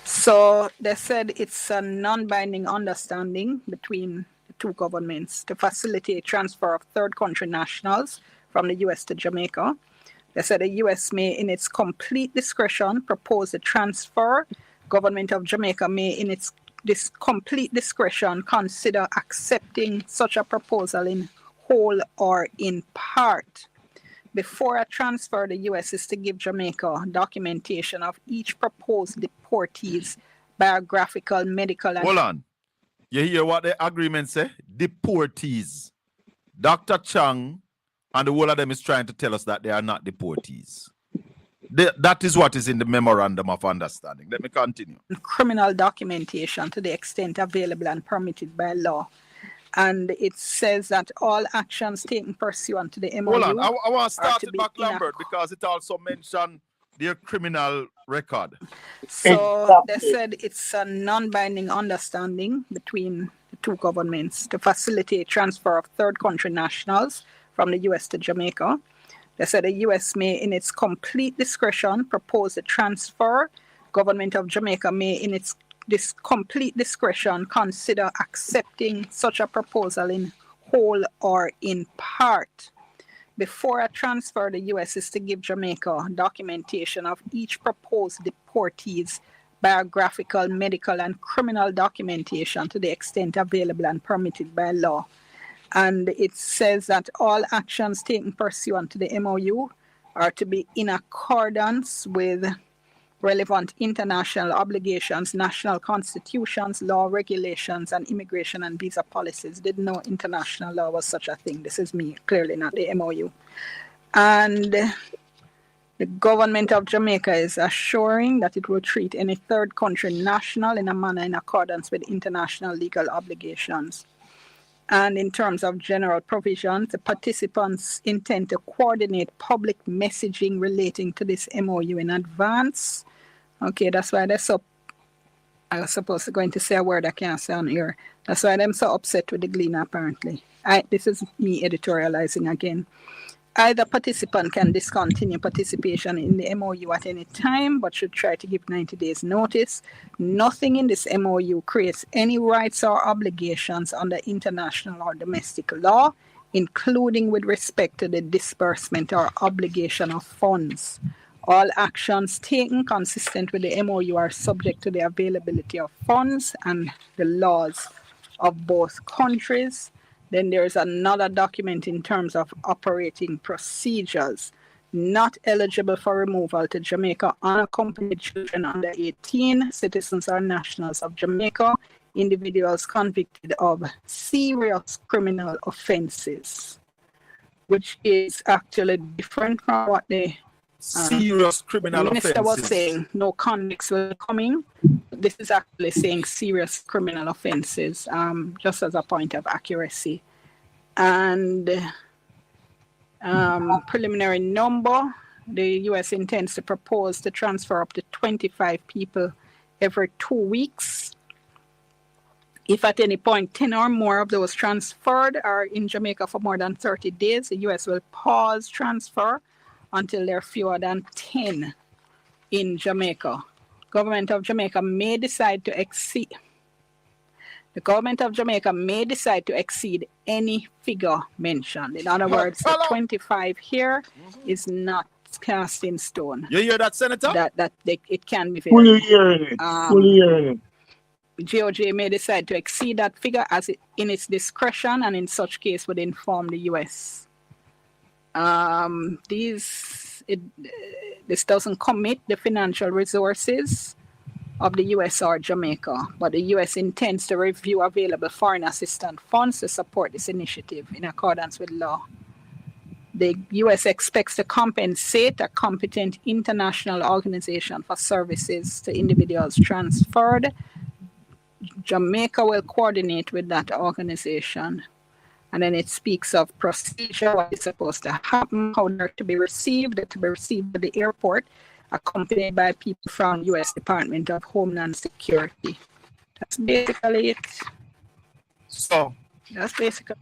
So they said it's a non-binding understanding between the two governments to facilitate transfer of third country nationals from the U.S. to Jamaica. They said the U.S. may, in its complete discretion, propose a transfer. Government of Jamaica may, in its complete discretion, consider accepting such a proposal in whole or in part. Before a transfer, the U.S. is to give Jamaica documentation of each proposed deportee's biographical, medical, and... Hold on. You hear what the agreement say? Deportees. Dr. Chang and the whole of them is trying to tell us that they are not deportees. That is what is in the memorandum of understanding. Let me continue. Criminal documentation to the extent available and permitted by law. And it says that all actions taken pursuant to the MOU... Hold on. I want to start it back, Lambert, because it also mentioned their criminal record. So they said it's a non-binding understanding between the two governments to facilitate transfer of third country nationals from the U.S. to Jamaica. They said the U.S. may, in its complete discretion, propose the transfer. Government of Jamaica may, in its complete discretion, consider accepting such a proposal in whole or in part. Before a transfer, the U.S. is to give Jamaica documentation of each proposed deportee's biographical, medical, and criminal documentation to the extent available and permitted by law. And it says that all actions taken pursuant to the MOU are to be in accordance with relevant international obligations, national constitutions, law, regulations, and immigration and visa policies. Didn't know international law was such a thing. This is me, clearly not the MOU. And the government of Jamaica is assuring that it will treat any third country national in a manner in accordance with international legal obligations. And in terms of general provisions, the participants intend to coordinate public messaging relating to this MOU in advance. Okay, that's why they're so... I was supposed to go into say a word I can't say on here. That's why I'm so upset with the Gleaner, apparently. This is me editorializing again. Either participant can discontinue participation in the MOU at any time, but should try to give 90 days notice. Nothing in this MOU creates any rights or obligations under international or domestic law, including with respect to the disbursement or obligation of funds. All actions taken consistent with the MOU are subject to the availability of funds and the laws of both countries. Then there's another document in terms of operating procedures. Not eligible for removal to Jamaica unaccompanied children under 18, citizens or nationals of Jamaica, individuals convicted of serious criminal offenses, which is actually different from what the serious criminal minister offenses was saying. No convicts were coming. This is actually saying serious criminal offenses, just as a point of accuracy. And preliminary number, the U.S. intends to propose to transfer up to 25 people every 2 weeks. If at any point 10 or more of those transferred are in Jamaica for more than 30 days, the U.S. will pause transfer until there are fewer than 10 in Jamaica. Government of Jamaica may decide to exceed. The government of Jamaica may decide to exceed any figure mentioned. In other words, the 25 here is not cast in stone. You hear that, Senator? It can be Fully hearing it. Fully hearing it. GOJ may decide to exceed that figure as in its discretion, and in such case would inform the U.S. This doesn't commit the financial resources of the U.S. or Jamaica, but the U.S. intends to review available foreign assistance funds to support this initiative in accordance with law. The U.S. expects to compensate a competent international organization for services to individuals transferred. Jamaica will coordinate with that organization. And then it speaks of procedure, what is supposed to happen, how they're to be received. They're to be received at the airport, accompanied by people from U.S. Department of Homeland Security. That's basically it. So that's basically.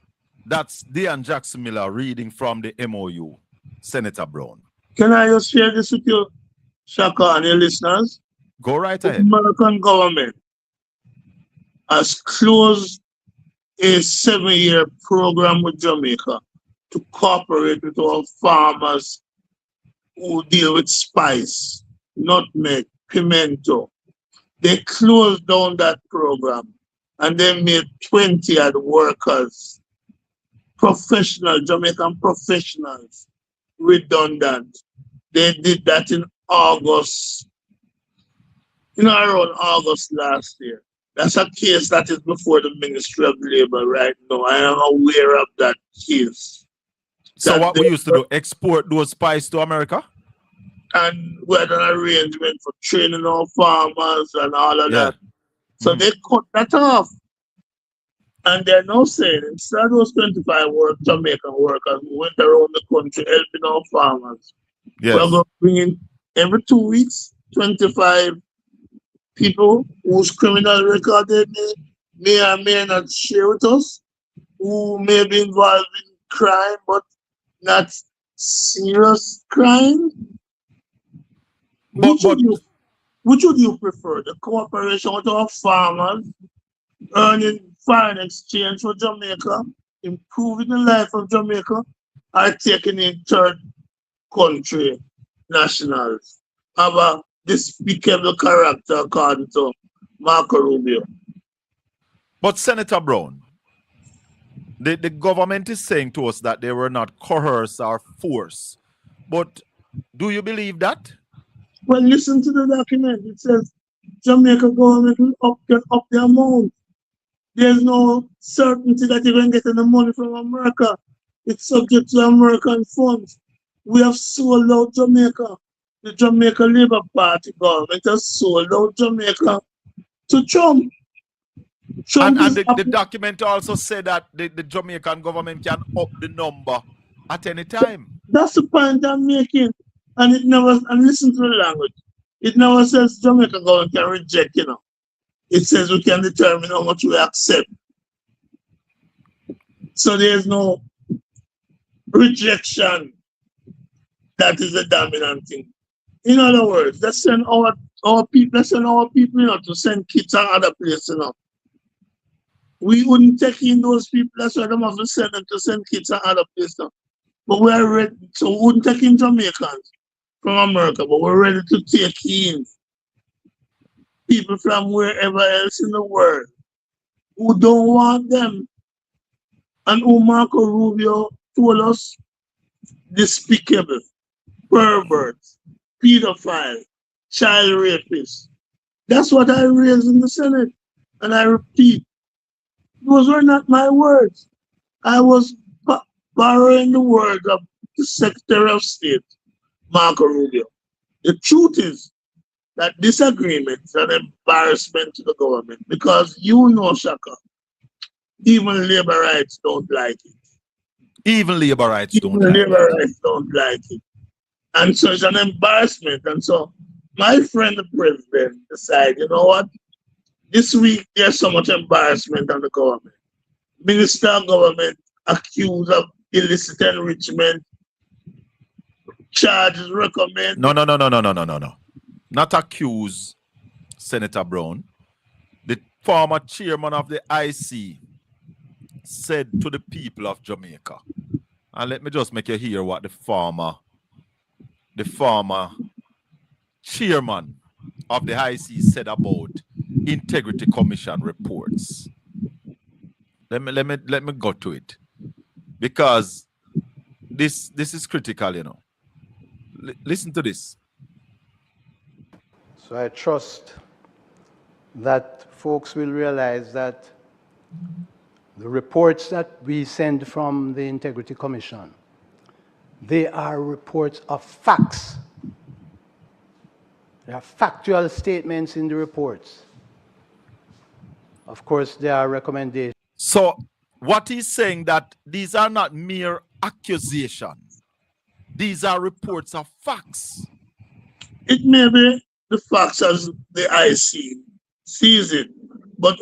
That's Dean Jackson Miller reading from the MOU, Senator Brown. Can I just share this with you, Shaka, and your listeners? Go right The ahead. American government has closed a 7-year program with Jamaica to cooperate with our farmers who deal with spice, nutmeg, pimento. They closed down that program and they made 20 of the workers, Jamaican professionals, redundant. They did that in August around August last year. That's a case that is before the Ministry of Labor right now. I am aware of that case. So what we used to do, export those spice to America? And we had an arrangement for training our farmers and all of that. So they cut that off. And they're now saying instead of those 25 Jamaican workers who went around the country helping our farmers, we're going to bring in every 2 weeks 25 people whose criminal record they may or may not share with us, who may be involved in crime but not serious crime. Which would you prefer? The cooperation with our farmers, earning foreign exchange for Jamaica, improving the life of Jamaica, or taking in third country nationals of a despicable character according to Marco Rubio? But Senator Brown, the government is saying to us that they were not coerced or forced. But do you believe that? Well, listen to the document. It says Jamaica government will up the amount. There's no certainty that you're going to get the money from America. It's subject to American funds. We have sold out Jamaica. The Jamaica Labour Party government has sold out Jamaica to Trump. And the document also said that the Jamaican government can up the number at any time. That's the point I'm making. And it never, and listen to the language. It never says Jamaica government can reject, It says we can determine how much we accept. So there's no rejection. That is the dominant thing. In other words, let's send our people, to send kids to other places, We wouldn't take in those people, that's why they have to send them to send kids to other places. But we are ready, so we wouldn't take in Jamaicans from America, but we're ready to take in people from wherever else in the world who don't want them. And who Marco Rubio told us, despicable, perverts, pedophile, child rapists. That's what I raised in the Senate. And I repeat, those were not my words. I was borrowing the words of the Secretary of State, Marco Rubio. The truth is that this agreement is an embarrassment to the government because Shaka, even labor rights don't like it. Even labor rights don't like it. And so it's an embarrassment. And so my friend, the president, decided, you know what? This week, there's so much embarrassment on the government. Minister of Government accused of illicit enrichment, charges recommend. No. Not accuse Senator Brown. The former chairman of the IC said to the people of Jamaica, and let me just make you hear what the former chairman of the IC said about Integrity Commission reports. Let me go to it, because this is critical, Listen to this. So I trust that folks will realize that the reports that we send from the Integrity Commission, they are reports of facts. There are factual statements in the reports. Of course, there are recommendations. So what he's saying, that these are not mere accusations. These are reports of facts. It may be the facts as the IC sees it, but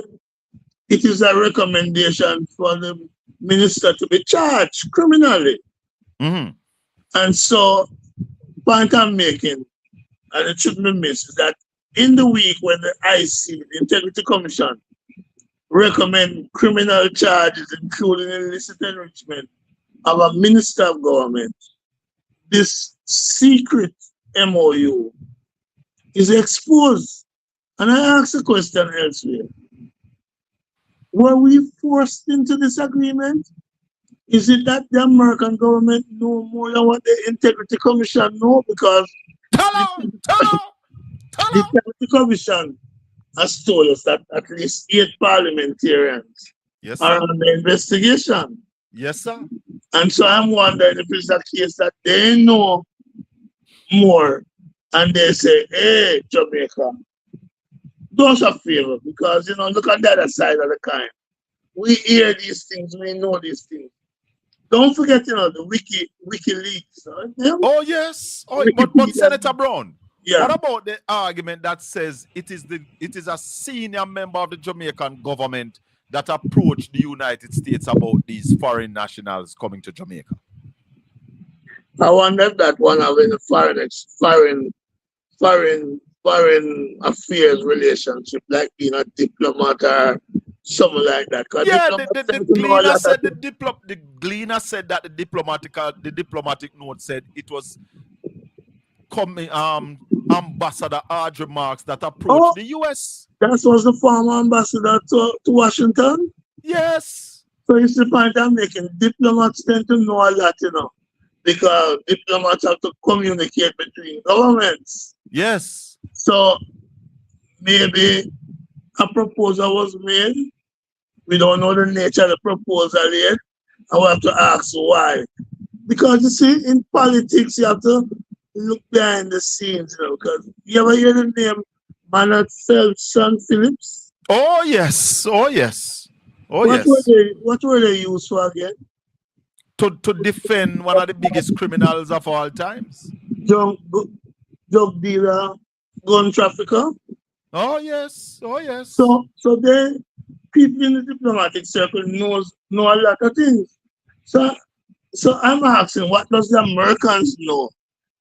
it is a recommendation for the minister to be charged criminally. Mm-hmm. And so, point I'm making, and it shouldn't be missed, is that in the week when the IC, the Integrity Commission, recommend criminal charges, including illicit enrichment of a minister of government, this secret MOU is exposed. And I ask a question elsewhere. Were we forced into this agreement? Is it that the American government know more than what the Integrity Commission know? Because The Integrity Commission has told us that at least 8 parliamentarians are under investigation. Yes, sir. And so I'm wondering if it's a case that they know more and they say, hey, Jamaica, do us a favor, because, you know, look at the other side of the coin. We hear these things, we know these things. Don't forget, you know, the WikiLeaks. Oh, yes. Oh, but Senator Brown, what about the argument that says it is a senior member of the Jamaican government that approached the United States about these foreign nationals coming to Jamaica? I wonder if that one having a foreign affairs relationship, like being a diplomat or something like that. Yeah, the Gleaner said the Gleaner said that the diplomatic note said it was coming Ambassador Audrey Marks that approached the US. That was the former ambassador to Washington? Yes. So it's the point I'm making. Diplomats tend to know a lot, you know, because diplomats have to communicate between governments. Yes. So maybe a proposal was made. We don't know the nature of the proposal yet. And we have to ask why. Because you see, in politics, you have to look behind the scenes, you know, because you ever hear the name Maynard Felton Phillips? Oh, yes. Oh, yes. Oh, what yes. What were they used for again? To defend one of the biggest criminals of all times. Drug dealer, gun trafficker. Oh, yes. Oh, yes. So they, people in the diplomatic circle know a lot of things. So I'm asking, what does the Americans know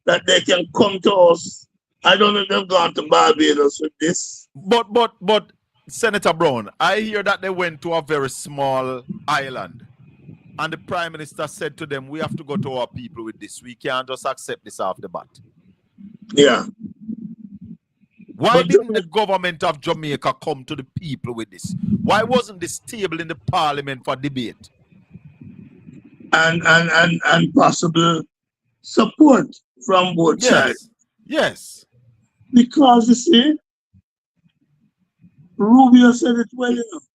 that they can come to us? I don't know if they've gone to Barbados with this. But Senator Brown, I hear that they went to a very small island. And the Prime Minister said to them, we have to go to our people with this. We can't just accept this off the bat. Yeah. Why didn't the government of Jamaica come to the people with this? Why wasn't this table in the parliament for debate? And possible support from both sides. Yes. Because you see, Rubio said it well enough.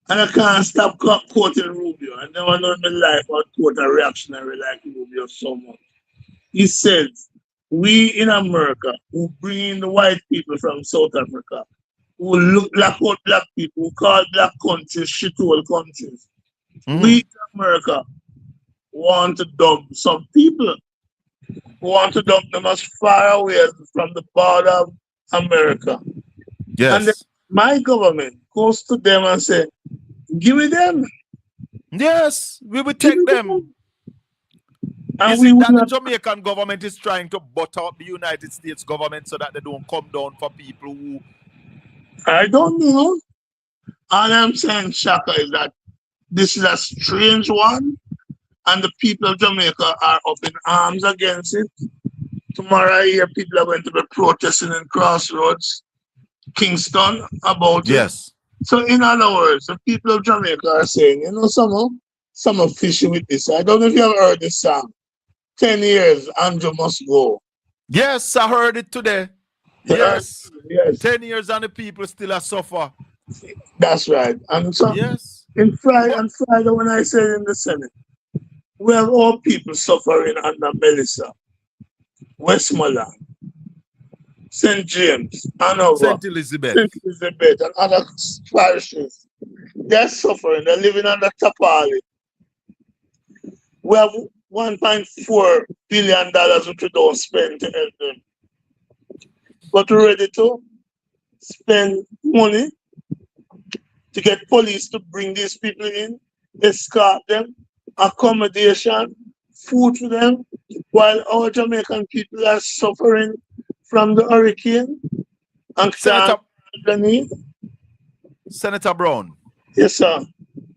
And I can't stop quoting Rubio. I never know in my life I'd quote a reactionary like Rubio so much. He said, we in America who bring in the white people from South Africa, who look black out black people, who call black countries shithole countries. We in America want to dump some people. We want to dump them as far away from the border of America. Yes. And then my government goes to them and say, give me them. Yes, we will take them. And is it that the Jamaican government is trying to butter up the United States government so that they don't come down for people who... I don't know. All I'm saying, Shaka, is that this is a strange one, and the people of Jamaica are up in arms against it. Tomorrow I hear people are going to be protesting in Crossroads, Kingston, about it. So in other words, the people of Jamaica are saying, you know, some are fishing with this. I don't know if you have heard this song. 10 years, Andrew must go. Yes, I heard it today. Yes. 10 years and the people still are suffer. That's right. And so on Friday when I said in the Senate, we have all people suffering under Melissa, Westmoreland, St. James, Hanover, St. Elizabeth, and other parishes. They're suffering. They're living under Tapali. We have $1.4 billion which we don't spend to help them. But we're ready to spend money to get police to bring these people in, escort them, accommodation, food for them, while our Jamaican people are suffering from the hurricane and Senator Brown. Yes, sir.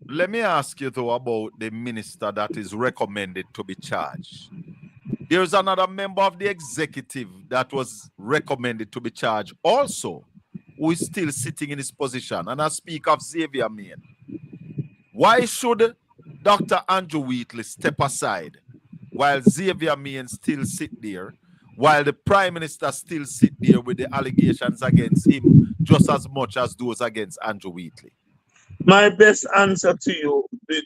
Let me ask you though about the minister that is recommended to be charged. There's another member of the executive that was recommended to be charged also, who is still sitting in his position. And I speak of Xavier Main. Why should Dr. Andrew Wheatley step aside while Xavier Main still sit there? while the Prime Minister still sit there with the allegations against him just as much as those against Andrew Wheatley? My best answer to you is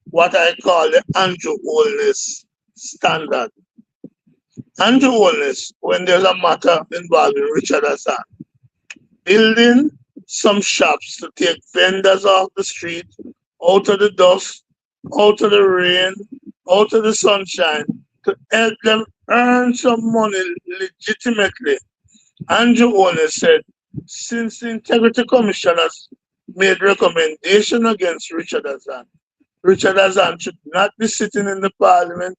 what I call the Andrew Holness standard. Andrew Holness, when there's a matter involving Richard Hassan, building some shops to take vendors off the street, out of the dust, out of the rain, out of the sunshine, to help them earn some money legitimately. Andrew Holness said, since the Integrity Commission has made recommendation against Richard Hassan should not be sitting in the parliament,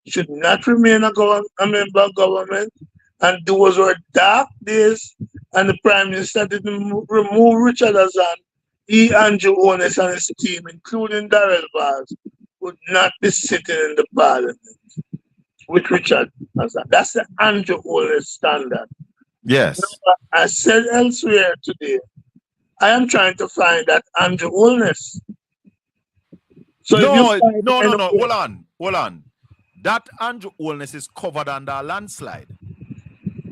should not remain a member of government, and those were dark days, and the Prime Minister didn't remove Richard Hassan. He, Andrew Holness, and his team, including Darrell Vaz, would not be sitting in the parliament with Richard Hassan. That's the Andrew Holness standard. Yes. Now, I said elsewhere today, I am trying to find that Andrew Holness. So no. Hold on. That Andrew Holness is covered under a landslide.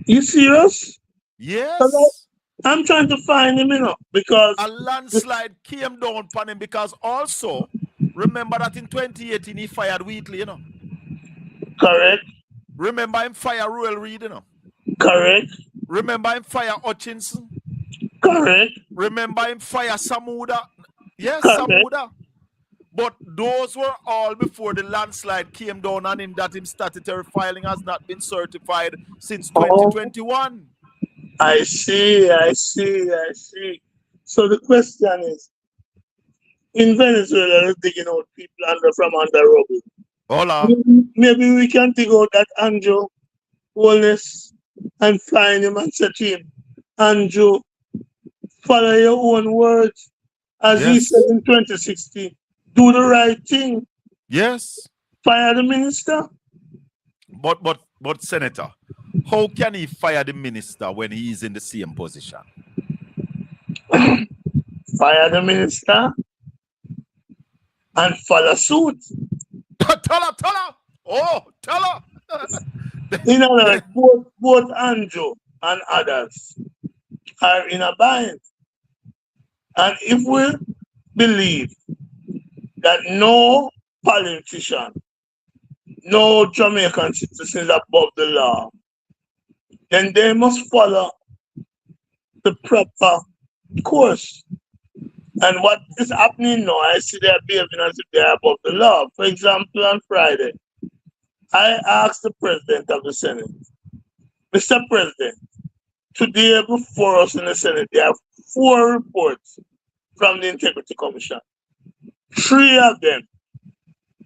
You serious? Yes. I'm trying to find him, because a landslide came down upon him, because also remember that in 2018 he fired Wheatley, Correct. Remember him fire Royal Reid, Correct. Remember him fire Hutchinson. Correct. Remember him fire Samuda. Yes, Correct. Samuda. But those were all before the landslide came down on him, that his statutory filing has not been certified since 2021. I see. So the question is, in Venezuela, they're digging out people from under rubble. Hola. Maybe we can dig out that Andrew Holness and find him and say to him, Andrew, follow your own words. As he said in 2016, do the right thing. Yes. Fire the minister. But Senator, how can he fire the minister when he is in the same position? Fire the minister and follow suit. Tell her. Oh, tell her. In other words, both Andrew and others are in a bind. And if we believe that no politician, no Jamaican citizen is above the law, then they must follow the proper course. And what is happening now, I see they're behaving as if they're above the law. For example, on Friday, I asked the President of the Senate, Mr. President, today before us in the Senate, there are 4 reports from the Integrity Commission. 3 of them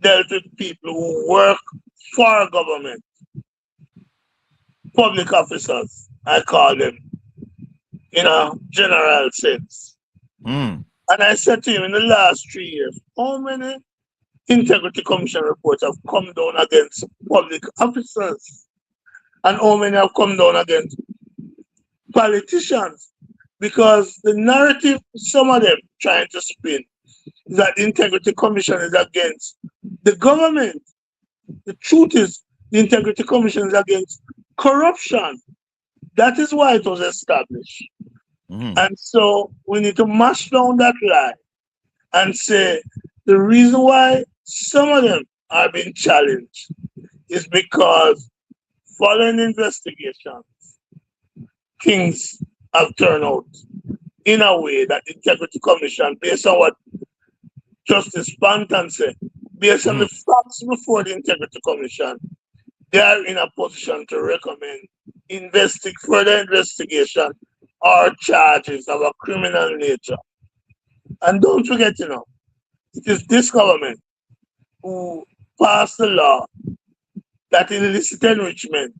dealt with people who work for government, public officers, I call them, in a general sense. And I said to him, in the last 3 years, how many Integrity Commission reports have come down against public officers? And how many have come down against politicians? Because the narrative, some of them trying to spin, is that the Integrity Commission is against the government. The truth is, the Integrity Commission is against corruption. That is why it was established. And so we need to mash down that lie and say the reason why some of them are being challenged is because following investigations, things have turned out in a way that the Integrity Commission, based on what Justice Panton said, based on the facts before the Integrity Commission, they are in a position to recommend further investigation or charges of a criminal nature. And don't forget, it is this government who passed the law that illicit enrichment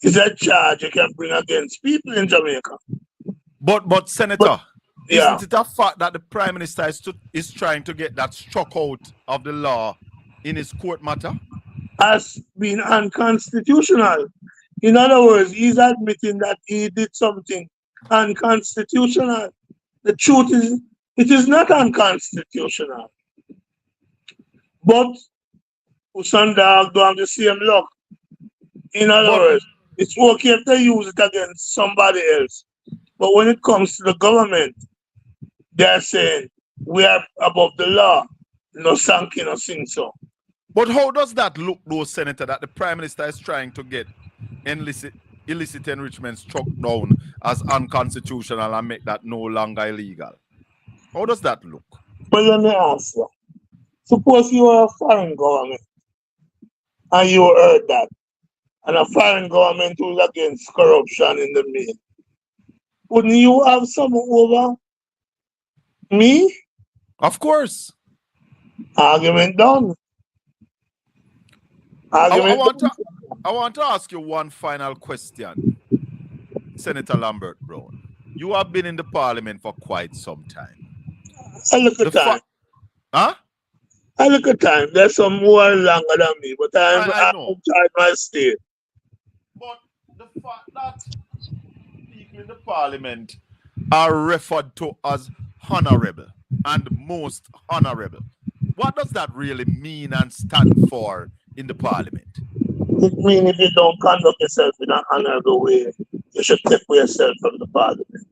is a charge you can bring against people in Jamaica. But Senator, isn't it a fact that the Prime Minister is trying to get that struck out of the law in his court matter? As being unconstitutional. In other words, he's admitting that he did something unconstitutional. The truth is, it is not unconstitutional. But Usandag don't have the same luck. In other words, it's okay if they use it against somebody else. But when it comes to the government, they're saying we are above the law. No sanky, no sing so. But how does that look, though, Senator, that the Prime Minister is trying to get illicit enrichment struck down as unconstitutional and make that no longer illegal? How does that look? Well, let me ask you. Suppose you are a foreign government and you heard that, and a foreign government who's against corruption in the main. Wouldn't you have some over me? Of course. Argument done. I want to ask you one final question, Senator Lambert Brown. You have been in the parliament for quite some time. I look at time. Huh? I look at time. There's some more longer than me, but I'm outside my state. But the fact that people in the parliament are referred to as honorable and most honorable, what does that really mean and stand for in the parliament? It means if you don't conduct yourself in an honorable way, you should take yourself from the parliament.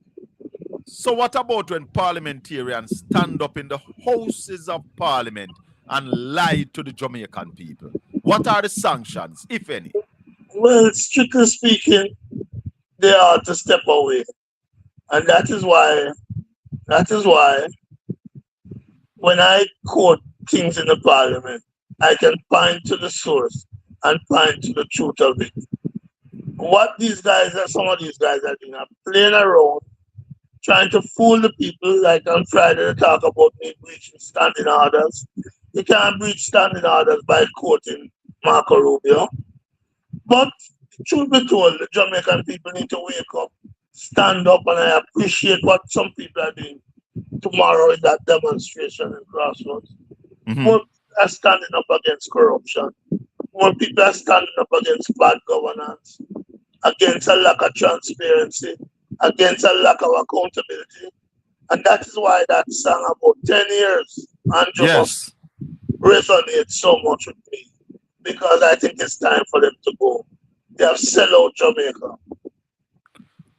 So what about when parliamentarians stand up in the houses of parliament and lie to the Jamaican people? What are the sanctions, if any? Well, strictly speaking, they are to step away. And that is why when I quote things in the parliament, I can point to the source and point to the truth of it. What some of these guys are doing are playing around, trying to fool the people, like on Friday they talk about me breaching standing orders. You can't breach standing orders by quoting Marco Rubio. But truth be told, the Jamaican people need to wake up, stand up, and I appreciate what some people are doing tomorrow in that demonstration in Crossroads. More people are standing up against corruption. More people are standing up against bad governance, against a lack of transparency, against a lack of accountability. And that is why that song about 10 years, Andrew, resonates so much with me. Because I think it's time for them to go. They have sell out Jamaica.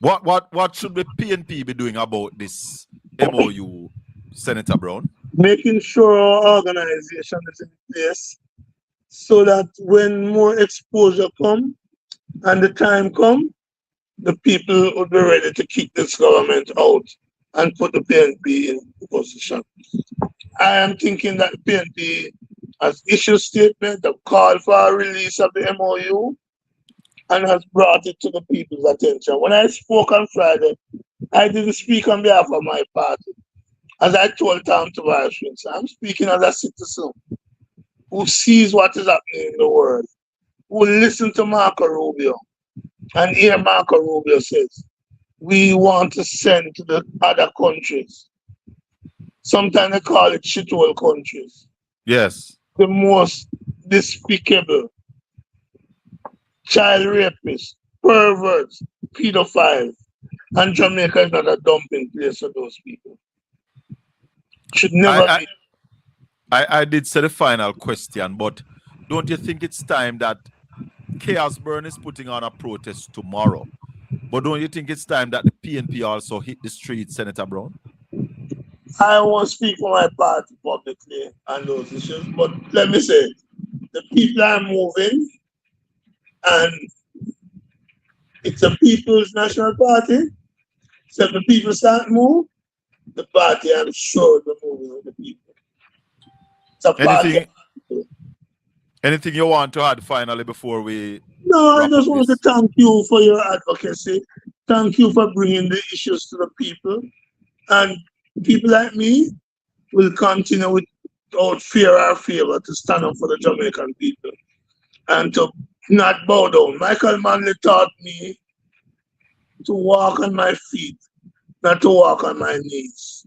What should the PNP be doing about this MOU, Senator Brown? Making sure our organization is in place so that when more exposure comes and the time comes, the people would be ready to kick this government out and put the PNP in position. I am thinking that the PNP has issued a statement, a call for a release of the MOU, and has brought it to the people's attention. When I spoke on Friday, I didn't speak on behalf of my party. As I told Tom Tavares, I'm speaking as a citizen who sees what is happening in the world, who listen to Marco Rubio, and hear Marco Rubio says, we want to send to the other countries. Sometimes they call it shithole countries. Yes. The most despicable child rapists, perverts, pedophiles, and Jamaica is not a dumping place for those people. Should never be. I did say the final question, but don't you think it's time that Chaos Burn is putting on a protest tomorrow? But don't you think it's time that the PNP also hit the streets, Senator Brown? I won't speak for my party publicly on those issues, but let me say, the people are moving, and it's a People's National Party. So if the people start to move, the party, I'm sure, will be moving with the people. It's a party. Anything you want to add finally before we... No, I just want to thank you for your advocacy. Thank you for bringing the issues to the people. And people like me will continue without fear or favor to stand up for the Jamaican people and to not bow down. Michael Manley taught me to walk on my feet, not to walk on my knees.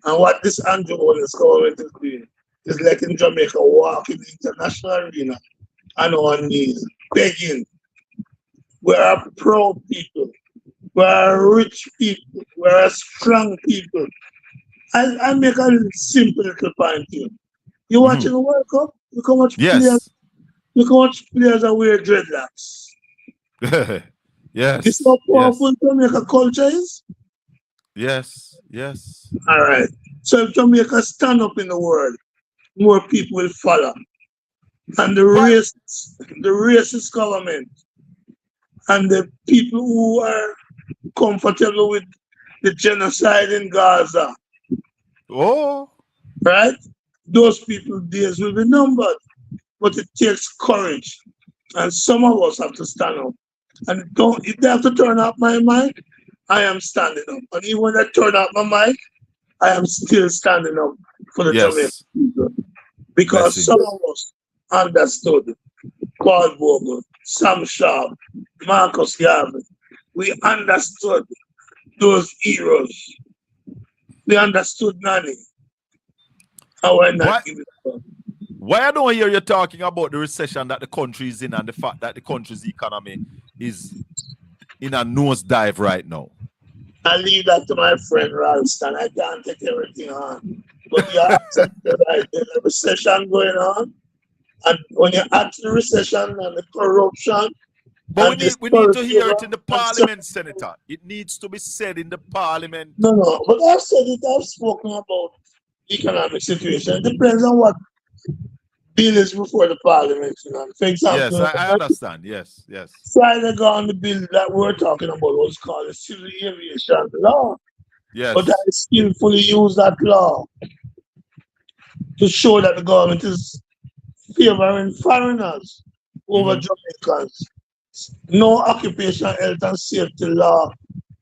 And what this Andrew Holness government is doing is letting Jamaica walk in the international arena on our knees, begging. We're a proud people. We're a rich people. We're a strong people. I make a simple little point here. You watching the World Cup? Look how much players. Look how much players are wearing dreadlocks. Yes. This is how powerful Jamaica culture is. Yes. Yes. All right. So if Jamaica stand up in the world, more people will follow. And the racist government and the people who are comfortable with the genocide in Gaza, Oh. right? Those people's days will be numbered. But it takes courage. And some of us have to stand up. And if they have to turn off my mic, I am standing up. And even when they turn off my mic, I am still standing up for the Jamaican people. Because some of us understood Paul Vogel, Sam Sharp, Marcus Garvey. We understood those heroes. We understood Nani. And we're not giving up. Why I don't hear you talking about the recession that the country is in and the fact that the country's economy is in a nosedive right now? I leave that to my friend Ralston. I can't take everything on. But you're absolutely right. There's a recession going on. And when you add to the recession and the corruption. But we need to hear it in the parliament, Senator. It needs to be said in the parliament. No. But I've said it. I've spoken about economic situation. It depends on what bill is before the parliament. You know. For example, yes, I understand. Yes. Try to go on the bill that we're talking about was called the Civil Aviation Law. Yes. But I skillfully use that law to show that the government is favoring foreigners over Jamaicans. No occupation, health and safety law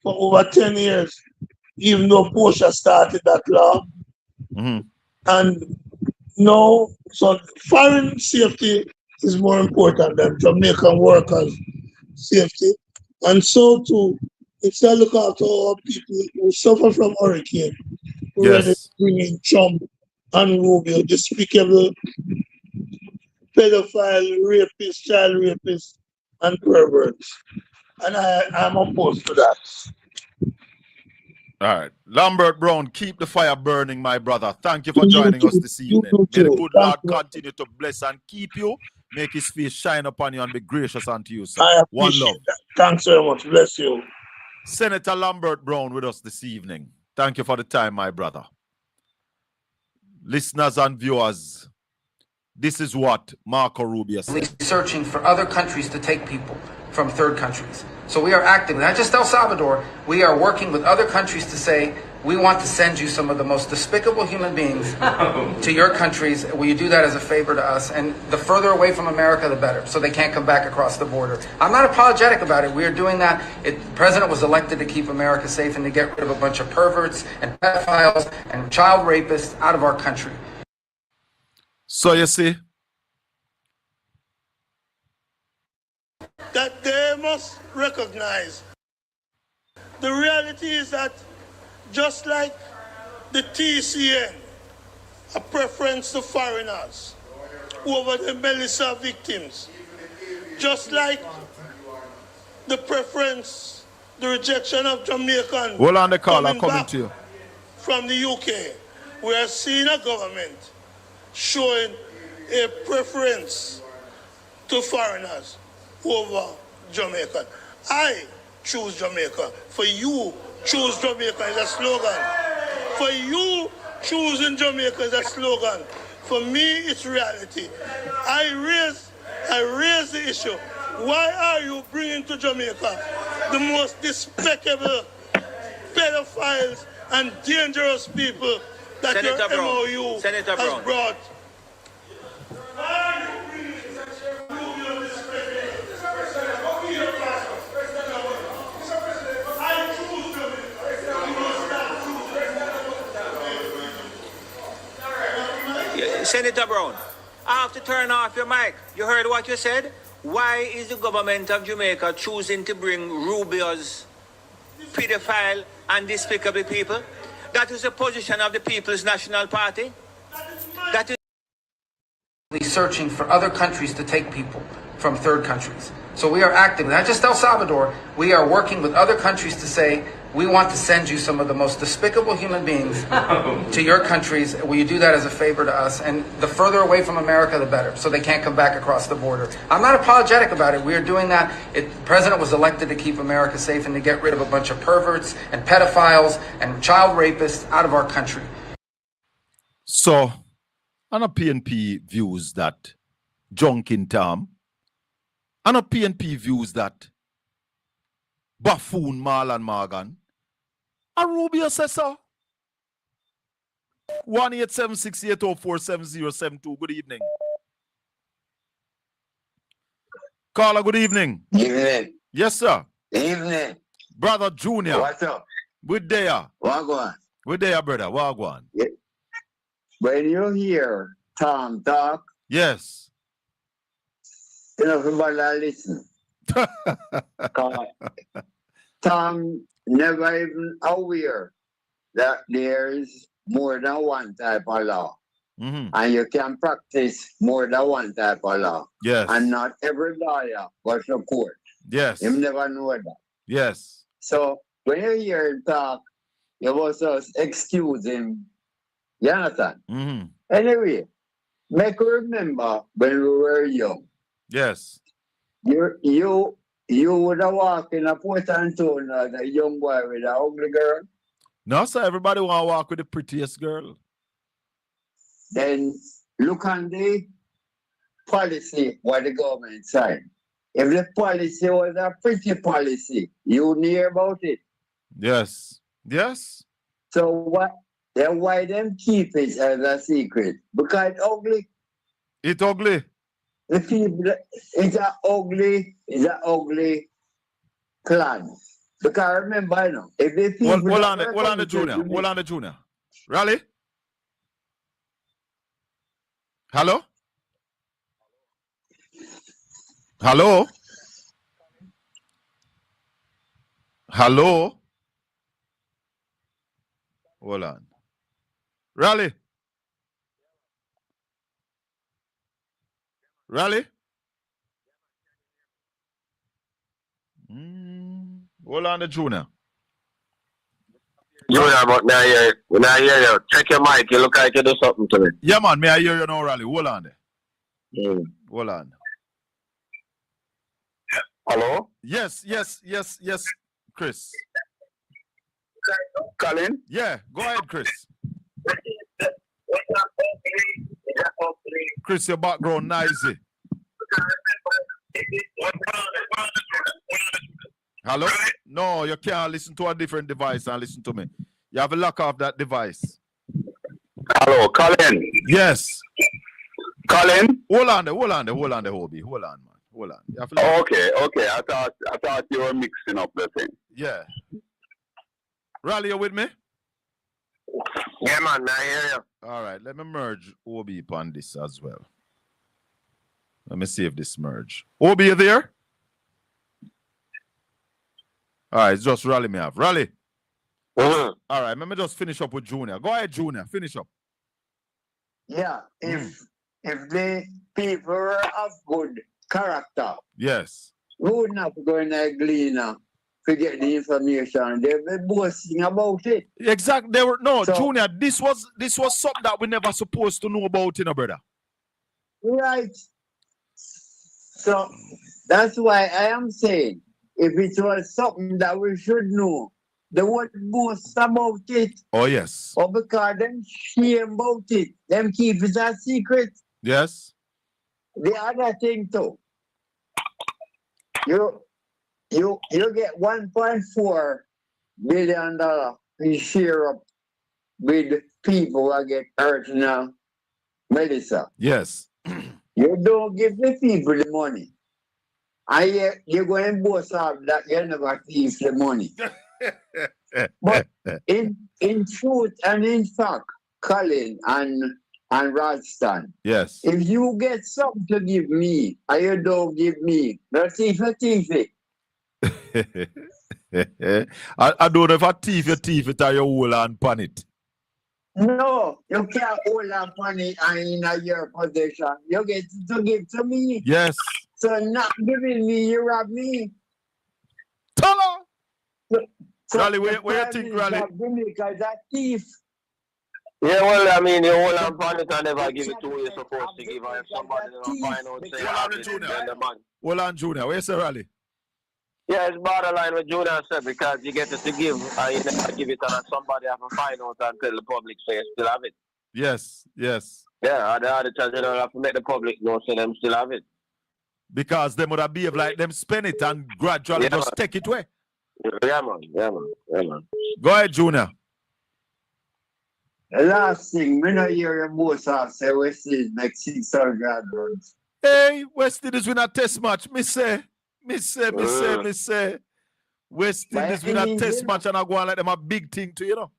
for over 10 years, even though Portia started that law. And no, so foreign safety is more important than Jamaican workers' safety. And so too, it's a look after all people who suffer from hurricane, who are bringing Trump and Rubio, despicable pedophile, rapists, child rapists, and perverts. And I'm opposed to that. All right. Lambert Brown, keep the fire burning, my brother. Thank you for joining us this evening. May the good Lord continue to bless and keep you. Make his face shine upon you and be gracious unto you, sir. I One appreciate love. that. Thanks very much. Bless you. Senator Lambert Brown with us this evening. Thank you for the time, my brother. Listeners and viewers, this is what Marco Rubio said. Searching for other countries to take people from third countries. So we are actively, not just El Salvador, we are working with other countries to say, we want to send you some of the most despicable human beings to your countries. Will you do that as a favor to us? And the further away from America, the better, so they can't come back across the border. I'm not apologetic about it. We are doing that. The president was elected to keep America safe and to get rid of a bunch of perverts and pedophiles and child rapists out of our country. So you see, that they must recognize. The reality is that just like the TCN, a preference to foreigners over the Melissa victims, just like the preference, the rejection of Jamaicans hold on the call, I'm coming to you. From the UK, we are seeing a government showing a preference to foreigners over Jamaica. I choose Jamaica. For you, choose Jamaica is a slogan. For you, choosing Jamaica is a slogan. For me, it's reality. I raise the issue. Why are you bringing to Jamaica the most despicable pedophiles and dangerous people that Senator your Brown. MOU Senator has Brown. brought? Senator Brown, I have to turn off your mic. You heard what you said? Why is the government of Jamaica choosing to bring Rubio's pedophile and despicable people? That is the position of the People's National Party. That is searching for other countries to take people from third countries. So we are actively, not just El Salvador, we are working with other countries to say, we want to send you some of the most despicable human beings to your countries. Will you do that as a favor to us? And the further away from America, the better, so they can't come back across the border. I'm not apologetic about it. We are doing that. The president was elected to keep America safe and to get rid of a bunch of perverts and pedophiles and child rapists out of our country. So, on a PNP views that Junkin Tom, and a PNP views that buffoon Marlon Morgan, and Rubio says so. 1-876-804-7072. Good evening. Caller, good evening. Evening. Yes, sir. Evening. Brother Junior. What's up? Good day. Wagwan. Good day, brother. Wagwan. Yeah. When you hear Tom talk, yes, you know, everybody listen. Tom never even aware that there's more than one type of law. Mm-hmm. And you can practice more than one type of law. Yes. And not every lawyer goes to court. Yes. You never know that. Yes. So when you hear him talk, you must just excuse him. You understand? Mm-hmm. Anyway, make remember when we were young. Yes. You would have walked in a Port Antonio as a young boy with an ugly girl. No, sir. Everybody want to walk with the prettiest girl. Then look on the policy what the government signed. If the policy was a pretty policy, you would hear about it. Yes. Yes. So what? Then why them keep it as a secret? Because it's ugly. It's ugly. The people, it's an ugly plan. Because remember, you know, if the people hold on the junior. Raleigh? Hello? Hello? Hello? Hold on. Raleigh? Raleigh? Hold on the junior. Junior, but when I hear you, check your mic. You look like you do something to me. Yeah, man. May I hear you now, Raleigh? Hold on there. Hold on. Hello? Yes, Chris. Colin? Yeah, go ahead, Chris. Chris, your background noisy. Hello? No, you can't listen to a different device and listen to me. You have to lock off that device. Hello, Colin? Yes. Colin? Hold on there, Hobie. Hold on, man. Hold on. You have to Okay. I thought you were mixing up the thing. Yeah. Raleigh, you with me? Yeah, man, I hear you. All right, let me merge Obi upon this as well. Let me see if this merge. Obi, you there? All right, it's just Raleigh me have. Raleigh. Mm-hmm. All right, let me just finish up with Junior. Go ahead, Junior. Finish up. Yeah, if the people were of good character, yes, we would not go in a gleaner to get the information. They were boasting about it. Exactly. Junior, this was something that we never supposed to know about, brother. Right. So that's why I am saying, if it was something that we should know, they would boast about it. Oh, yes. Or because them shame about it. Them keep it a secret. Yes. The other thing too, you get $1.4 billion to share up with people that get hurt now, Melissa. Yes. You don't give the people the money. And you're going to boast of that you never thief the money. But in truth and in fact, Colin and Radstan, yes. If you get something to give me and you don't give me, that's thief it. I don't know if a thief it or you hold on pan it. No, you can't hold on on it and in your possession. You get to give to me. Yes. So not giving me, you rob me. Tell her. So Raleigh, the where you Prime think, Minister Raleigh? of Jamaica is a thief. Yeah, well, I mean, you hold on upon it and never give it to who you're supposed to give. And if somebody don't find out, say, Hold on, Junior. Hold on, Junior. Where you say, Raleigh? Yeah, it's borderline with Junior said because you get it to give and you never give it and somebody have to find out and tell the public say you still have it. Yes, yes. Yeah, the other chance you don't have to make the public know so them still have it. Because them would have behaved like them spend it and gradually just take it away. Yeah, man. Yeah, man. Yeah, man. Go ahead, Junior. The last thing, we know your boss have say West Indies make 600 runs. Hey, West Indies win a test match. Me say. West Indies win a test match and I go on like them a big thing to, you know.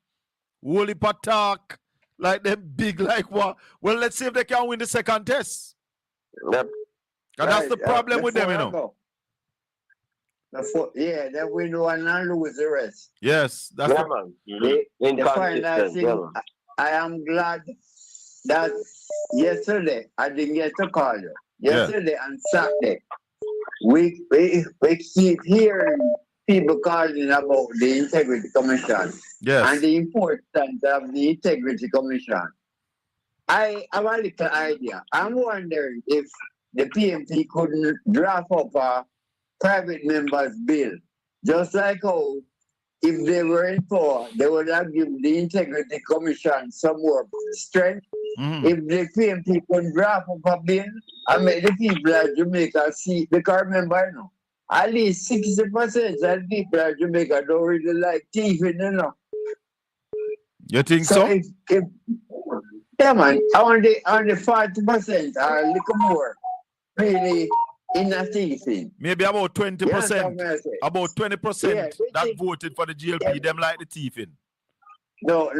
Whole heap of talk. Like them big like what? Well, let's see if they can win the second test. Yep. And that's the problem with them, you know. Yeah, they win one and lose the rest. Yes, that's yeah, the man. The final thing, I am glad that yesterday I didn't get to call you. Yesterday and Saturday, we keep hearing people calling about the Integrity Commission and the importance of the Integrity Commission. I have a little idea. I'm wondering if the PMP couldn't draft up a private member's bill, just like how if they were in power, they would have given the Integrity Commission some more strength. If the PMP could draft up a bill and make the people of Jamaica see, because remember, you know, at least 60% of the people of Jamaica don't really like thieving, you know. You think so? If yeah, man, on the 40% or a little more, really in a thieving. Maybe about 20%. About 20% Yeah, that voted for the GLP, them like the thieving. No,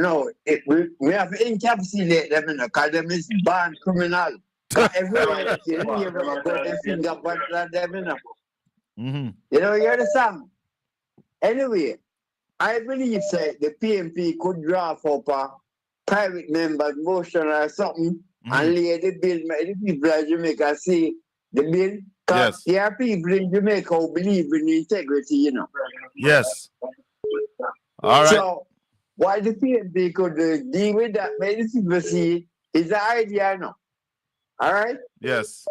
we have to encapsulate them, you know, because them is born criminal. Everywhere you leave, got their finger pointed at them, you know. You know, you understand? Anyway, I believe the PMP could draft up a private member's motion or something and lay the bill, make the people of Jamaica see the bill. Because there are people in Jamaica who believe in integrity, you know. Yes. All right. So, why the PMP could deal with that, make the people see it, is the idea, you know. All right? Yes.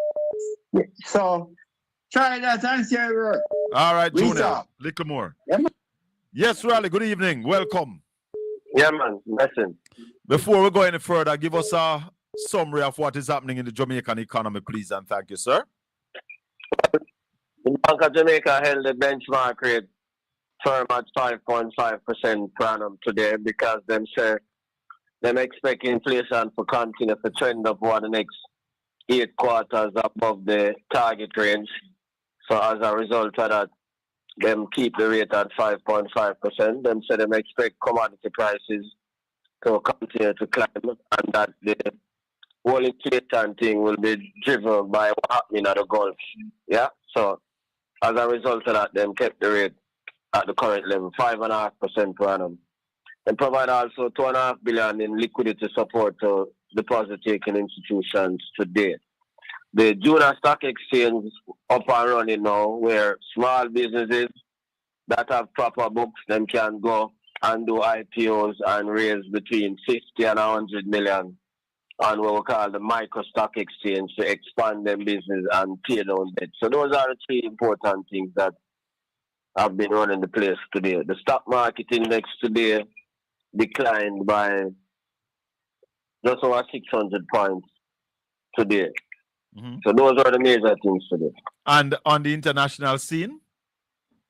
So, try that and see how it works. All right, Junior. Little more. Yes, Raleigh, good evening. Welcome. Yeah, man. Listen. Before we go any further, give us a summary of what is happening in the Jamaican economy, please, and thank you, sir. The Bank of Jamaica held the benchmark rate firm at 5.5% per annum today because them say them expect inflation to continue to trend up over the next 8 quarters above the target range. So as a result of that, them keep the rate at 5.5%. Them say them expect commodity prices to continue to climb and that the whole inflation thing will be driven by what happening at the Gulf. Yeah? So as a result of that, them kept the rate at the current level, 5.5% per annum. And provide also $2.5 billion in liquidity support to deposit-taking institutions today. The junior stock exchange up and running now, where small businesses that have proper books, them can go and do IPOs and raise between 50 and 100 million on what we call the micro stock exchange to expand their business and pay down debt. So those are the 3 important things that have been running the place today. The stock market index today declined by just over 600 points today. So those are the major things today. And on the international scene?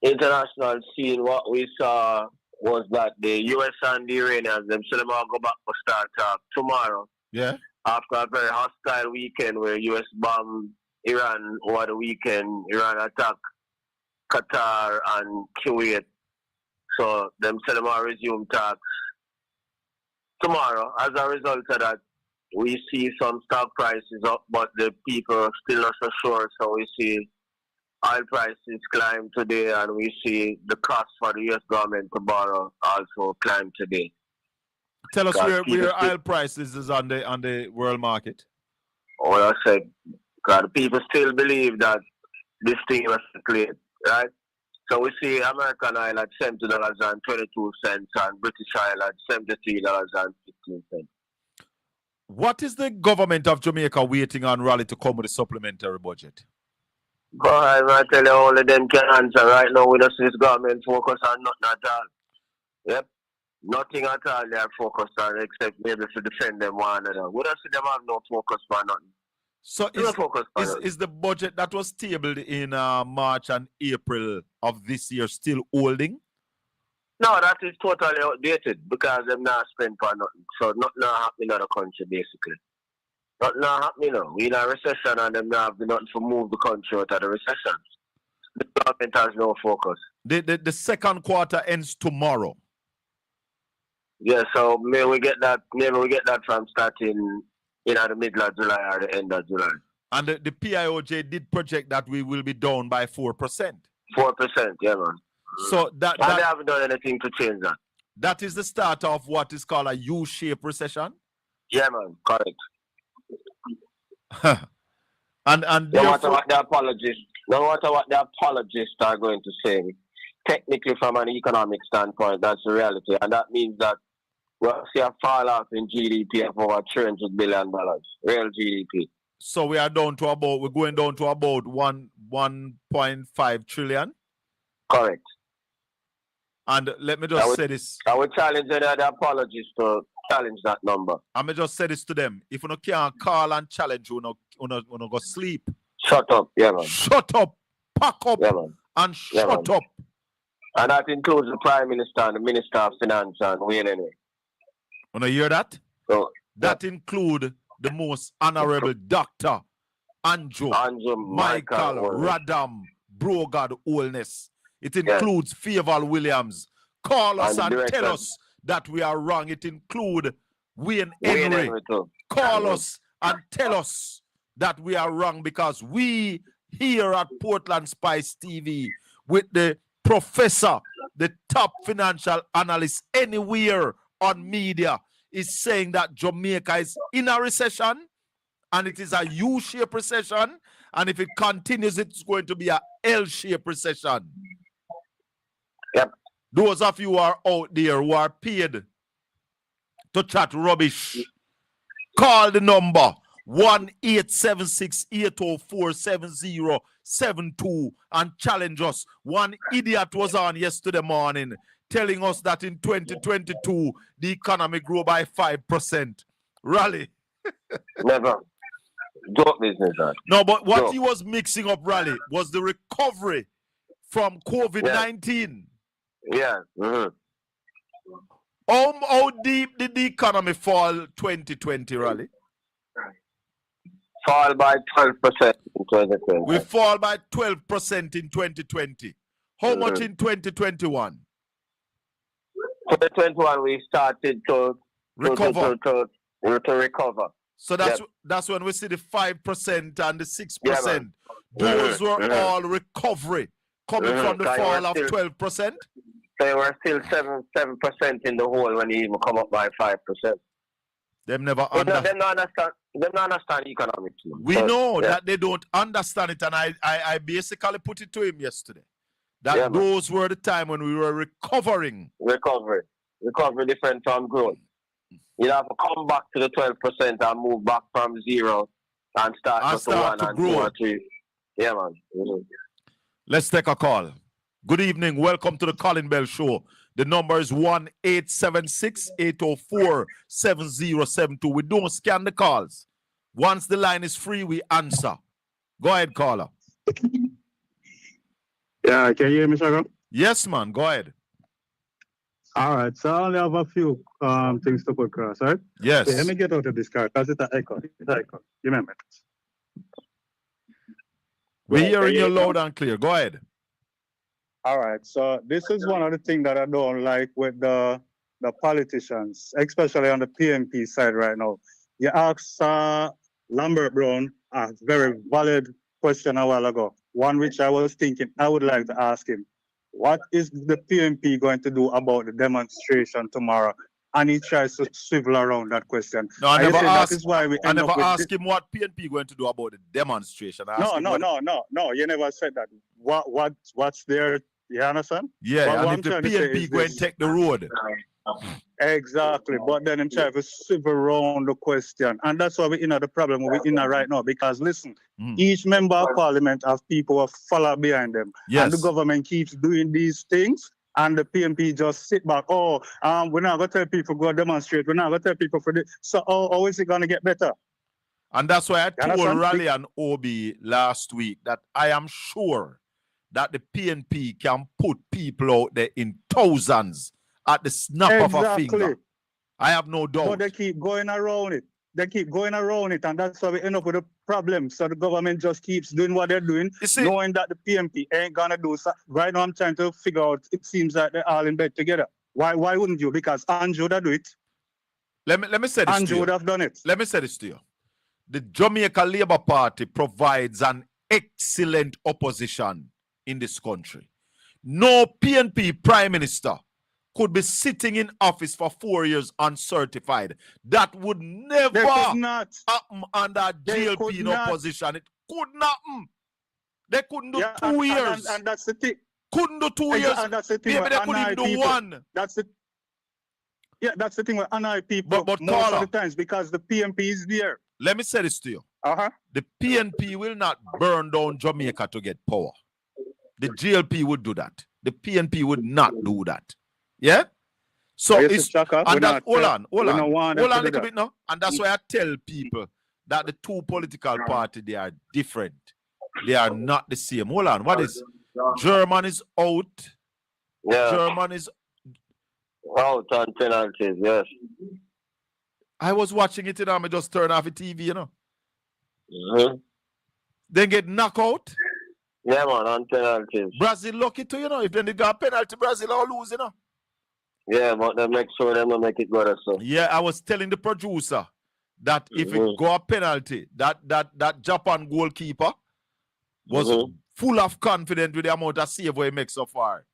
International scene, what we saw was that the US and the Iranians, them still go back for start talk tomorrow. Yeah. After a very hostile weekend where US bombed Iran over the weekend, Iran attacked Qatar and Kuwait. So them still resume talks tomorrow. As a result of that, we see some stock prices up, but the people are still not so sure. So we see oil prices climb today, and we see the cost for the U.S. government to borrow also climb today. Tell us where oil prices is on the world market. Well, I said, because people still believe that this thing was clear, right? So we see American oil at $70.22 and British oil at $73.15. What is the government of Jamaica waiting on Raleigh to come with a supplementary budget? Boy, I tell you, only them can answer. Right now, we don't see this government focus on nothing at all. Yep. Nothing at all they are focused on except maybe to defend them one another. We don't see them have no focus on nothing. So is the budget that was tabled in March and April of this year still holding? No, that is totally outdated because them not spend for nothing. So nothing happening in the country basically. Nothing happening now. We in a recession and them not have nothing to move the country out of the recession. The government has no focus. The second quarter ends tomorrow. Yeah, so maybe we get that from starting in the middle of July or the end of July. And the PIOJ did project that we will be down by 4%. 4%, yeah, man. So they haven't done anything to change that. That is the start of what is called a U-shaped recession? Yeah, man, correct. and no matter what the apologists are going to say, technically from an economic standpoint, that's the reality. And that means that we'll see a fall off in GDP of over $300 billion, real GDP. So we're going down to about 1.5 trillion? Correct. And let me just say this. I would challenge any other apologists to challenge that number. I may just say this to them. If you can't call and challenge, you go sleep. Shut up, yeah, man. Shut up, pack up, yeah, man. And shut up. And that includes the Prime Minister and the Minister of Finance and Wayne anyway. Want to hear that? So, that include the most honorable Dr. Andrew Michael Radam Brogard Holness. It includes Favour Williams. Call us and tell us that we are wrong. It includes Wayne Henry. Call us and tell us that we are wrong because we here at Portland Spice TV with the professor, the top financial analyst anywhere on media is saying that Jamaica is in a recession and it is a U-shaped recession, and if it continues it's going to be a L-shaped recession. Yep. Those of you who are out there who are paid to chat rubbish, call the number 1-876-804-7072 and challenge us. One idiot was on yesterday morning telling us that in 2022 the economy grew by 5%. Raleigh. Never. Dope business, man. No, but what he was mixing up, Raleigh, was the recovery from COVID-19. Yeah. Mm-hmm. How deep did the economy fall 2020, Raleigh? Fall by 12% in 2020. We fall by 12% in 2020. How much in 2021? 2021 we started to recover. To recover. So that's when we see the 5% and the 6%. Those were all recovery coming from the fall of 12%. They were still 7% in the hole when you even come up by 5%. Them never They don't understand economics. We know that they don't understand it, and I basically put it to him yesterday. That those were the time when we were recovering. Recovery different from growth. You have to come back to the 12% and move back from 0 and start to 1 and 2 and 3. Yeah, man. Mm-hmm. Let's take a call. Good evening. Welcome to the Colin Bell Show. The number is 1-876-804-7072. We don't scan the calls. Once the line is free, we answer. Go ahead, caller. Yeah, can you hear me, Shagan? Yes, man. Go ahead. All right, so I only have a few things to put across, right? Yes. Okay, let me get out of this car because it's an echo. Give me a minute. We're hearing you loud and clear. Go ahead. All right, so this is one of the things that I don't like with the politicians, especially on the PNP side right now. You asked Lambert Brown a very valid question a while ago, one which I was thinking I would like to ask him. What is the PNP going to do about the demonstration tomorrow? And he tries to swivel around that question. No, I never asked him what PNP going to do about the demonstration. No, you never said that. What's their You understand? Yeah, But what and I'm if the trying to say PNP is go and this. take the road. Exactly. But then I'm trying to sieve around the question. And that's why we're in the problem we're in right now. Because listen, each member of parliament have people who follow behind them. Yes. And the government keeps doing these things. And the PNP just sit back. Oh, we're not going to tell people go demonstrate. We're not going to tell people for this. So how is it going to get better? And that's why I told understand? Raleigh and Obi last week that I am sure that the PNP can put people out there in thousands at the snap of a finger. I have no doubt. But they keep going around it. They keep going around it, and that's why we end up with a problem. So the government just keeps doing what they're doing, knowing that the PNP ain't gonna do so. Right now, I'm trying to figure out. It seems like they're all in bed together. Why wouldn't you? Because Andrew would do it. Let me say this Andrew to you. would have done it. Let me say this to you. The Jamaica Labour Party provides an excellent opposition in this country. No PNP Prime Minister could be sitting in office for 4 years uncertified. That would never happen under GLP in opposition. It could not happen. They couldn't do 2 years. And that's the thing. Couldn't do 2 years. And that's the thing. Maybe they couldn't even do one. That's the thing with annoy people but most of the times because the PNP is there. Let me say this to you. The PNP will not burn down Jamaica to get power. The GLP would do that. The PNP would not do that. Yeah? So it's and that, hold on a little bit now. And that's why I tell people that the two political parties, they are different. They are not the same. Hold on, what is German is out? Yeah. German is out on penalties, yes. I was watching it, I just turn off the TV, you know. Then get knocked out. Yeah, man, on penalties. Brazil lucky too, you know. If they got penalty, Brazil all lose, you know. Yeah, but they make sure they don't make it better, so. Yeah, I was telling the producer that if it go a penalty, that Japan goalkeeper was full of confidence with the amount of save he makes so far.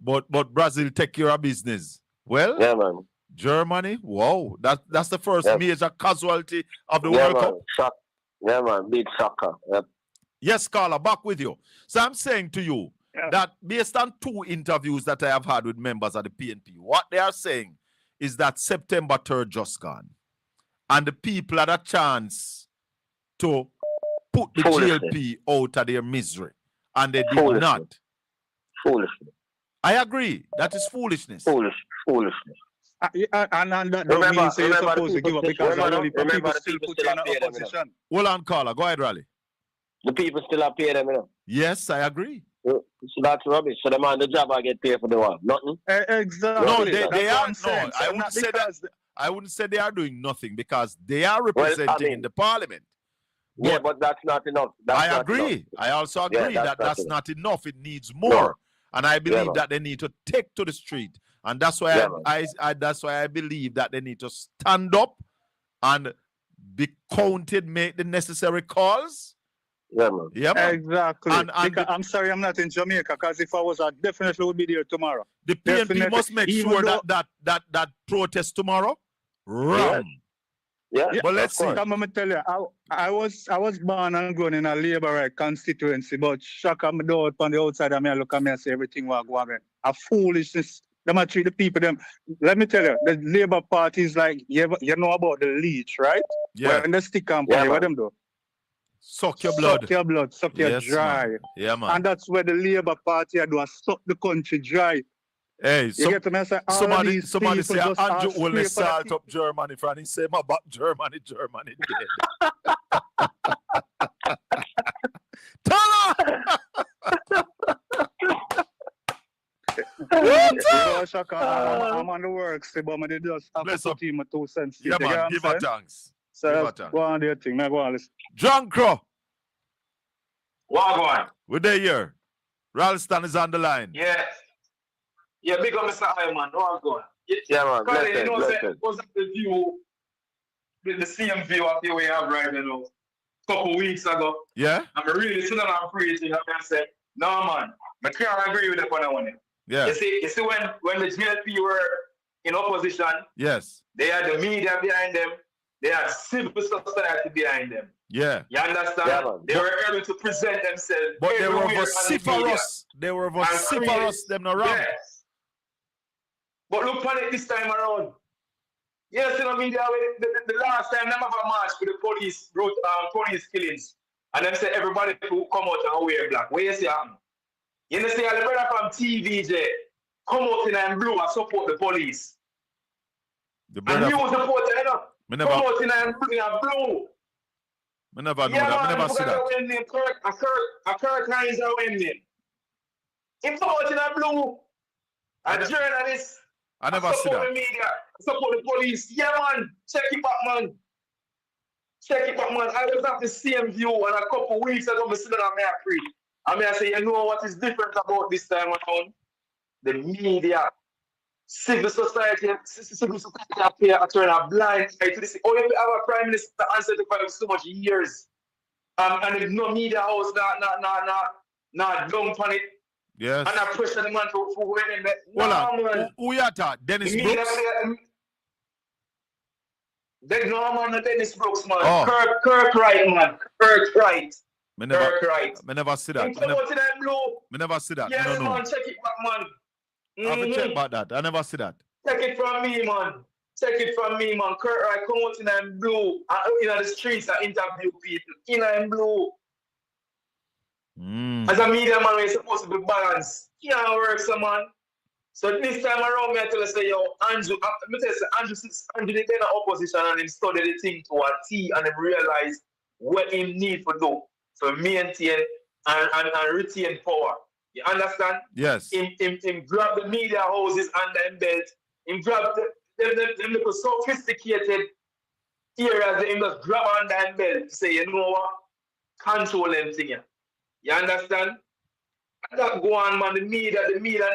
But Brazil take care of business. Well, yeah, man. Germany, wow, that's the first major casualty of the World Cup. Yeah, man, big soccer. Yep. Yes, Carla, back with you. So I'm saying to you that based on 2 interviews that I have had with members of the PNP, what they are saying is that September 3rd just gone. And the people had a chance to put the GLP out of their misery. And they did not. Foolishness. I agree. That is foolishness. Foolishness. And that don't mean you're supposed to give up because people still put you in a opposition. Hold on, Carla. Go ahead, Raleigh. The people still are paying them, you know. Yes, I agree. So that's rubbish. So the man, the job, I get paid for the one. Nothing. Exactly. No, they are. No, I wouldn't say that. I wouldn't say they are doing nothing because they are representing in the parliament. Yeah, but that's not enough. I agree. I also agree that that's not enough. It needs more. And I believe that they need to take to the street. And that's why that's why I believe that they need to stand up and be counted, make the necessary calls. Yeah, man. Yeah, man. Exactly. And I'm sorry I'm not in Jamaica because if I was, I definitely would be there tomorrow. The PNP must make sure that protest tomorrow run. Yeah. But let's see. I'm gonna tell you, I was born and grown in a Labour right constituency, but shock I'm door on the outside of me, I look at me and say everything was going. A foolishness. They might treat the people them. Let me tell you, the Labour Party is like you know about the leech, right? Yeah. When they stick on what them do? Suck your blood. Suck your blood, suck your dry. Man. Yeah, man. And that's where the Labour Party are doing, suck the country dry. Hey, somebody say Andrew only salt up Germany for he say my back Germany dead. I'm on the works, but I just have to put in my 2 cents. Yeah, man, give her thanks. So go on there thing, go on listen. John Crow. What going? We're there here. Ralston is on the line. Yes. Yeah, big up Mr. Iron, what's going? Yeah, man. Because you know, it wasn't the view, the same view of the way I have right now. A couple weeks ago. Yeah. I'm really sitting on preaching and I said, no man, I can't agree with that one. Yeah. You see when the GLP were in opposition, yes, they had the media behind them, they had civil society behind them. Yeah. You understand? Yeah, man. They were able to present themselves. But they were everywhere on the media. vociferous. They were vociferous, them no wrong. Yes. But look on it this time around. Yes, in the media, the last time, them have a march with the police killings. And them say everybody who come out and wear black. Where you see happen? You know, say, the brother from TVJ come out in blue and support the police. The brother and you support them, you know? Come out in blue. I never know that. I never see that. Kirk Hines are winning. He come out in blue. A journalist. I never see that. Support the media. Support the police. Yeah, man. Check it back, man. Check it back, man. I was at the same view and a couple of weeks ago, I sit down and I preach. I say, you know what is different about this time around? The media. Civil society appear to turn a blind eye to this. Oh, you have a prime minister answer to for so much years. And if no media house not dump on it. Yes. And I pressure the man for winning that. Hold on. Who you at? Dennis Brooks? Dennis Brooks, man. Oh. Kirk Wright, man. Kirk Wright. Kirk Wright. I never see that. I never see that. Yes, no. man. Check it back, man. I have to check about that. I never see that. Take it from me, man. Take it from me, man. Kirk Wright come out in blue. In the streets and interview people. In blue. As a media man, we're supposed to be balanced. Can't work, so man. So this time around, I tell you, say, yo, Andrew did in opposition and he studied the thing to a T and he realized what he need to do to maintain and retain power. You understand? Yes. Him grab the media houses under him belt. Him grab them little sophisticated areas that him just grab under him belt to say, you know what? Control them thing. You understand? That go on, man. The media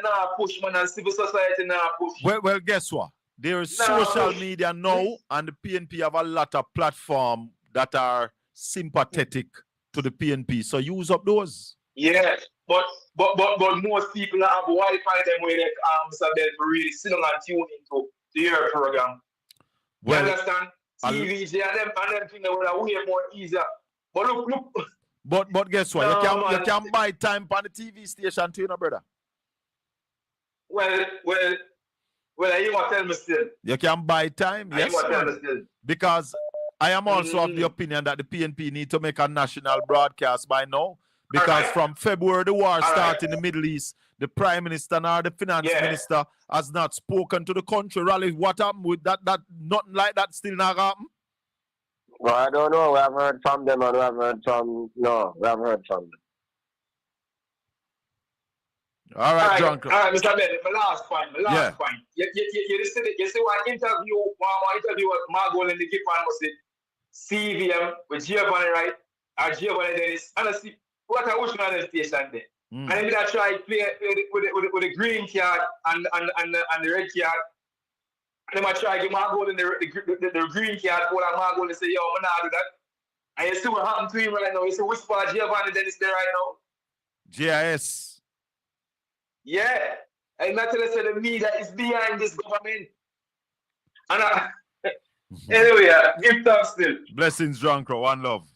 now push, man, and civil society now push. Well, guess what? There is social media now, and the PNP have a lot of platforms that are sympathetic to the PNP. So use up those. Yes, but most people have Wi-Fi them where they so they really sit down and tune into your program. Well, you understand? TVJ and them things are way more easier. But look. But guess what? You can buy time on the TV station too, you know, brother. Well, you want to tell me still. You can buy time, yes. Because I am also of the opinion that the PNP need to make a national broadcast by now. Because from February the war started in the Middle East, the Prime Minister nor the Finance Minister has not spoken to the country. Rally, what happened with that? Nothing like that still not happen? Well, I don't know. We haven't heard from them and we haven't heard from... No, we haven't heard from them. All right, John. All right, Mr. Ben, my last point. You see one interview with Margot and the Gifford was it CVM with Giovanni, right? Or Giovanni Dennis. And I see what I wish on the station there. And then I try to play with the green card and the red card. And then I try to get Margot in the green card for Margot and say, yo, I'm not do that. And you see what happened to him right now. You see whisper Giovanni Dennis there right now. GIS. Yeah, and not tell us the media is behind this government. And anyway, give thanks still. Blessings, John Crow. One love.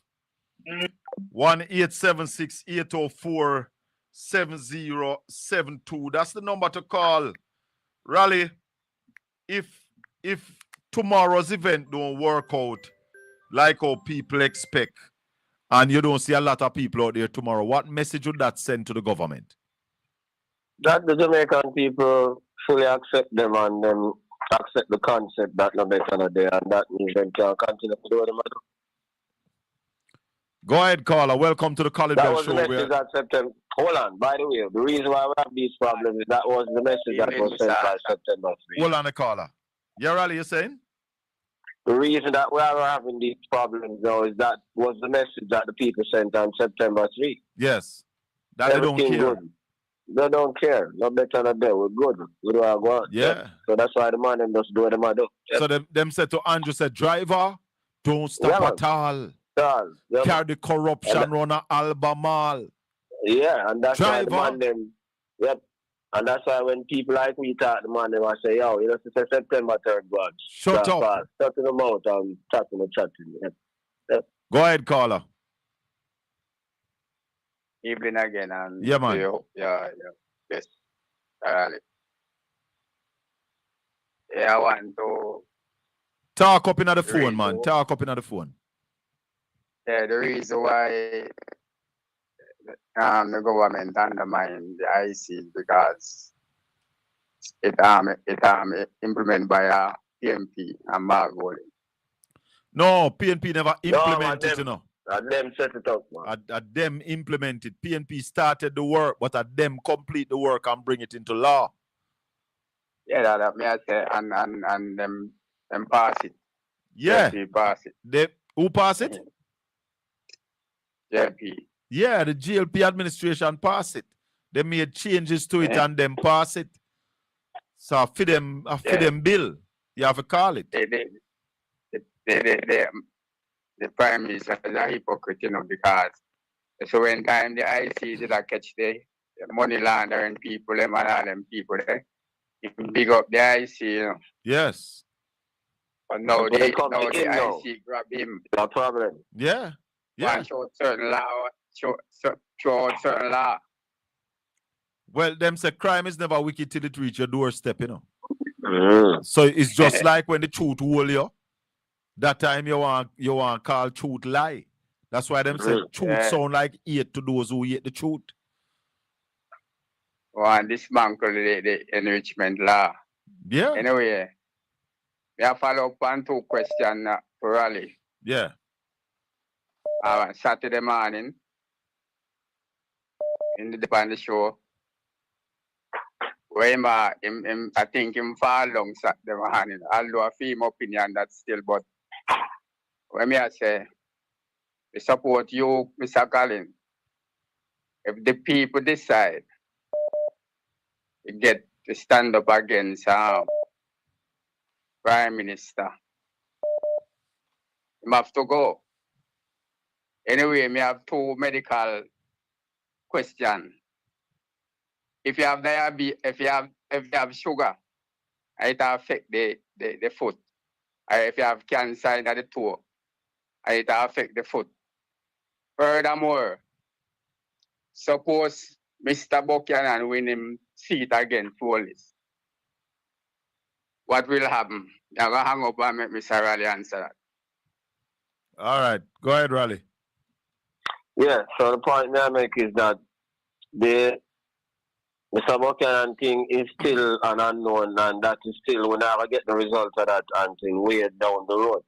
1-876-804-7072. That's the number to call. Raleigh, if tomorrow's event don't work out like how people expect, and you don't see a lot of people out there tomorrow, what message would that send to the government? That the Jamaican people fully accept them and them accept the concept that no better not there, and that means they can continue to do what they do. Go ahead, caller. Welcome to the College Bell Show. That was the message that September. Hold on, by the way, the reason why we have these problems is that was the message that was sent by September 3. Hold on, the caller. Yeah, Raleigh, you're saying? The reason that we are having these problems now is that was the message that the people sent on September 3. Yes. That they don't care. Good. They don't care. No better than that. We're good. We do our work. Yeah. So that's why the man them just do what they do. So them said to Andrew, said, driver, don't stop at all. Carry the corruption run a Albemarle. Yeah, and that's why the man them. Yep. And that's why when people like we talk, the man them I say, yo, you know, it's September 3rd, God. Shut up. Shut them out and chatting. Yep. Go ahead, caller. Evening again, and Yeah, man. yes. I want to Talk up into the phone, man. Talk up into the phone. the reason why the government undermine the IC is because it implemented by PNP and Margot. No, PNP never implemented it, you know. Them set it up, man. At them implemented. PNP started the work, but at them complete the work and bring it into law. Yeah, that me I say, and them pass it. Yeah. PNP pass it. Who pass it? JP. Yeah, the GLP administration pass it. They made changes to it and them pass it. So for them bill, you have to call it. The prime minister is a hypocrite, you know, because so when time the IC did I catch the money laundering people, them and all them people there, you can big up the IC, you know. Yes. But now the IC grab him. No problem. Yeah. Yeah. Show certain law, show certain law. Well, them say crime is never wicked till it reach your doorstep, you know. So it's just like when the truth hold you. That time you want call truth lie. That's why them say truth sound like hate to those who hate the truth. And this man called the enrichment law. Yeah. Anyway, we have follow up on 2 questions for Raleigh. Yeah. Saturday morning in the show. Where I think him fall long Saturday morning. Although I feel my opinion that still, but when I say we support you, Mr. Collins, if the people decide to get to stand up against Prime Minister, you have to go. Anyway, me have 2 medical questions. If you have diabetes, if you have sugar, it affect the foot. If you have cancer in the toe, it affect the foot. Furthermore, suppose Mr. Buchanan win him seat against Police. What will happen? I'm going to hang up and make Mr. Raleigh answer that. All right. Go ahead, Raleigh. Yeah, so the point I make is that the Mr. Buchanan thing is still an unknown, and that is still, we're not going to get the result of that until way down the road.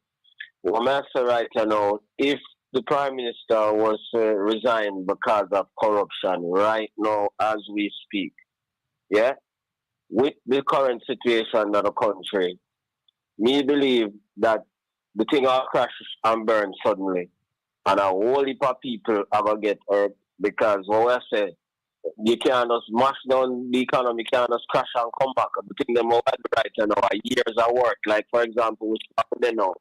What I'm saying right now, if the Prime Minister was resigned because of corruption right now as we speak, yeah, with the current situation of the country, me believe that the thing will crash and burn suddenly, and a whole heap of people are going to get hurt because what I said, you can't just mash down the economy, you can't just crash and come back. The thing them over right now are years of work. Like for example, we started now.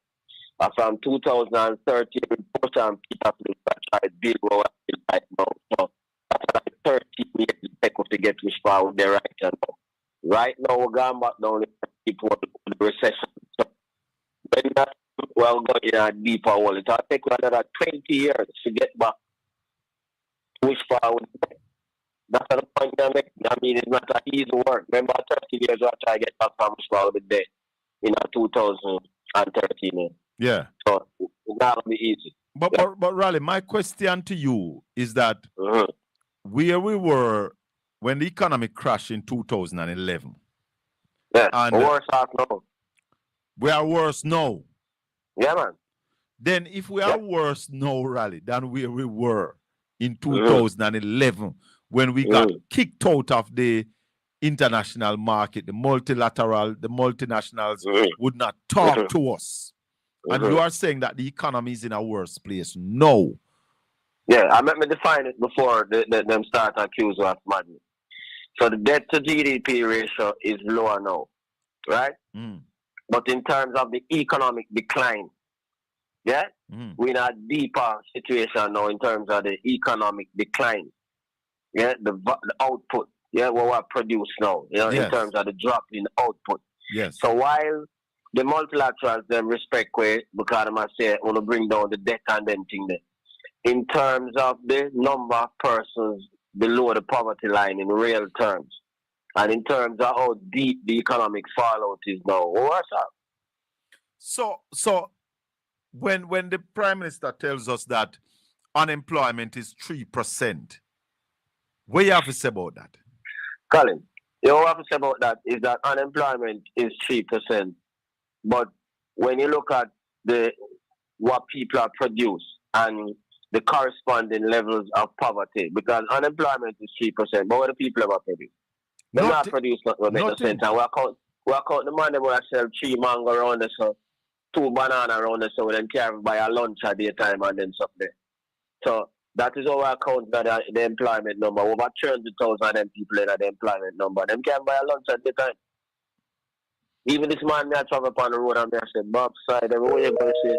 From 2013, important people try to build what we right now. So after like 13 years take to get which far with the right now. Right now we're going back down people with the recession. So when that well going in a deeper hole, it'll take another 20 years to get back which far with the That's the point I make. I mean, it's not an easy work. Remember, 30 years I try to get back from school with day in 2013. Yeah. So it's not going to be easy. But Raleigh, my question to you is that where we were when the economy crashed in 2011. Yeah, and worse off now. We are worse now. Yeah, man. Then if we are worse now, Raleigh, than where we were in 2011, when we got kicked out of the international market, the multilateral, the multinationals would not talk to us. And you are saying that the economy is in a worse place. No. Yeah, I meant me define it before them start accuse of madness. So the debt to GDP ratio is lower now, right? But in terms of the economic decline, yeah, we're in a deeper situation now in terms of the economic decline. Yeah, the output, yeah, what we produce now, you know, in terms of the drop in output. Yes. So while the multilaterals them respect way because I say want to bring down the debt and then thing there. In terms of the number of persons below the poverty line in real terms, and in terms of how deep the economic fallout is now, what's up? So when the Prime Minister tells us that unemployment is 3%, what you have to say about that? Colin, you have to say about that is that unemployment is 3%, but when you look at what people are produced and the corresponding levels of poverty, because unemployment is 3%, but what do people ever produce? They not produce nothing make no sense. And we account the man who sell 3 mango around there, so 2 banana around there, so we then carry buy a lunch at daytime and then something. So that is how we account that the employment number. Over 300,000 of them people in the employment number. Them can buy a lunch at daytime. Even this man may travel upon the road and I say, Bob side, everywhere you go, say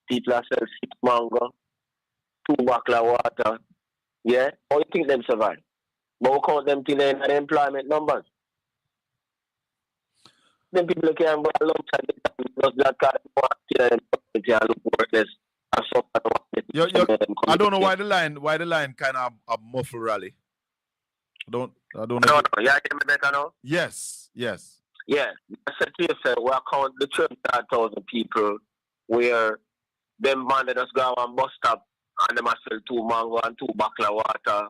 people are sell 6 mango, 2 bottle of water. Yeah? How you think them survive? But we count them till in the employment numbers. Then people can buy a lunch at the time because that kind of look worthless. I don't know why the line kind of a muffle rally. I don't know. No, yeah, hear me better now? Yes. Yeah. I said to you, we account the 200,000 people where them banded us go and bus stop and them sell 2 mango and 2 bottle of water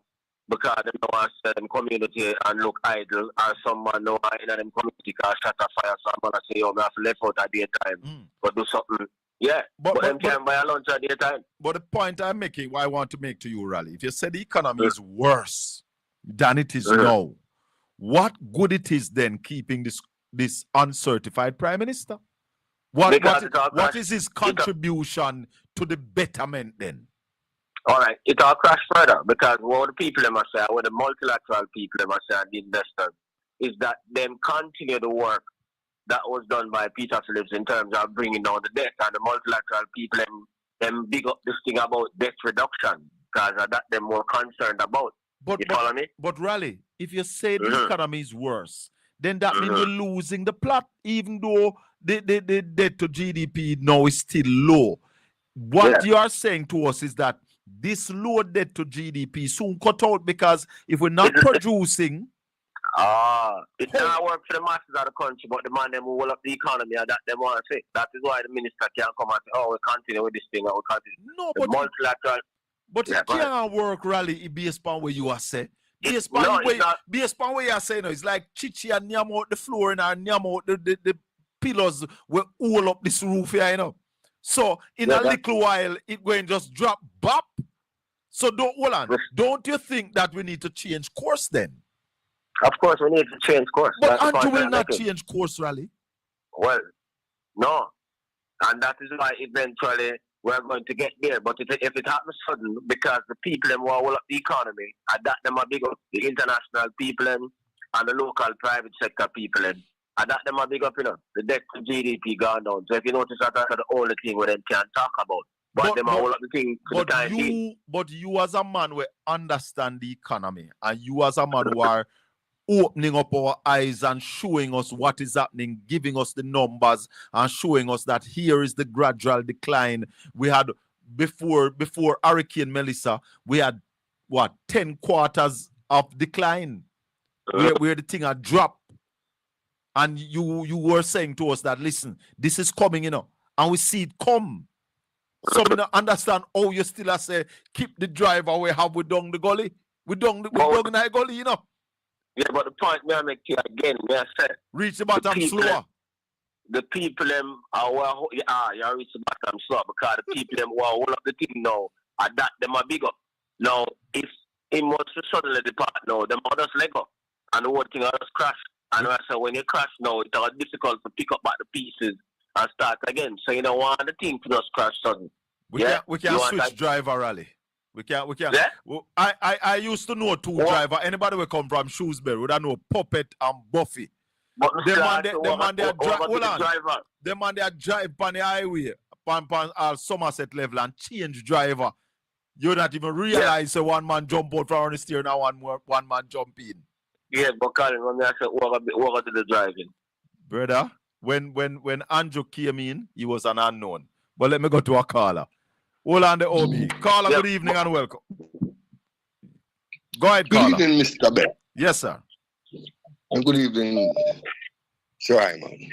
because them don't want to sell them community and look idle, or someone know in them community can shut a fire, so I'm gonna say, yo, I have to left out at daytime, but do something. Yeah, but them can buy a lunch at daytime. But the point I'm making, what I want to make to you, Raleigh, if you say the economy is worse than it is now, what good it is then keeping this uncertified Prime Minister? What is his contribution to the betterment then? All right, it all crash further because what the people must say, what the multilateral people must say, and the investors, is that them continue the work that was done by Peter Phillips in terms of bringing down the debt, and the multilateral people them big up this thing about debt reduction because that them more concerned about. You follow me? But Raleigh, if you say the economy is worse, then that means we're losing the plot, even though the debt to GDP now is still low. What you are saying to us is that this low debt to GDP soon cut out because if we're not producing... it not work for the masses of the country, but the man them who will up the economy and that they want to say. That is why the minister can't come and say, oh, we continue with this thing and we continue. No, the multilateral... But it can't work, Raleigh, based upon what you are saying. Based upon what you are saying, it's like Chichi and Nyam out the floor and Nyam out the pillars will all up this roof here, you know. So in a little while, it going just drop bop. So don't you think that we need to change course then? Of course, we need to change course. But aren't you will not change course, Raleigh? Well, no. And that is why eventually we're going to get there. But if it happens sudden, because the people who are up the economy, and that them are big up the international people and the local private sector people and that them are big up, you know, the debt to GDP gone down. So if you notice that's the only thing we them can talk about. But them are all up the thing to the time being. But you as a man will understand the economy, and you as a man who are opening up our eyes and showing us what is happening, giving us the numbers and showing us that here is the gradual decline. We had before Hurricane Melissa, we had 10 quarters of decline where the thing had dropped. And you were saying to us that, listen, this is coming, you know, and we see it come. So we don't understand how you still say keep the driver we have we down the gully. We down the gully, you know. Yeah, but the point me I make here again, me I say reach the bottom slower. The people them are you reach the bottom slower because the people them who are all up the thing now are that them are bigger. Now if it was to suddenly depart now, them others leg up and the whole thing others crash. And I said when you crash now it's difficult to pick up back the pieces and start again. So you don't want the thing to just crash sudden. We can't switch driver, Raleigh. We can't. Yeah? I used to know 2 driver. Anybody will come from Shrewsbury would know Puppet and Buffy. Them man they drive on the highway on Somerset level and change driver. You not even realize one man jump out from the steering and one man jump in. Yeah, but Colin, when I say walk to the driving. Brother, when Andrew came in, he was an unknown. But let me go to a caller. Hold on the OB. Caller, good evening and welcome. Go ahead, caller. Good evening, Mr. Ben. Yes, sir. And good evening, Sir man.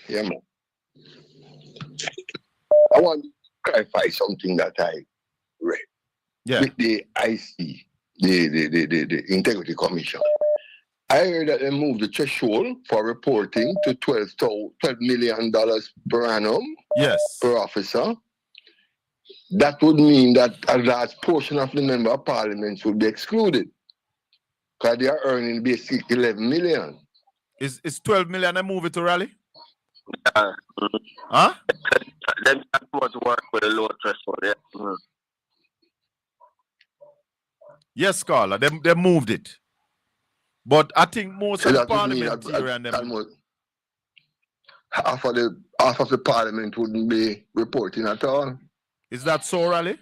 Yeah, man. I want to clarify something that I read. Yeah. With the IC, the Integrity Commission. I heard that they moved the threshold for reporting to $12 million per annum. Yes. Per officer. That would mean that a large portion of the member of parliament would be excluded. Because they are earning basically 11 million. Is 12 million a move it to rally? Huh? Them to work with a low threshold, yeah. Yes, caller. They moved it. But I think most of the parliamentarians half of the parliament wouldn't be reporting at all. Is that so, Raleigh?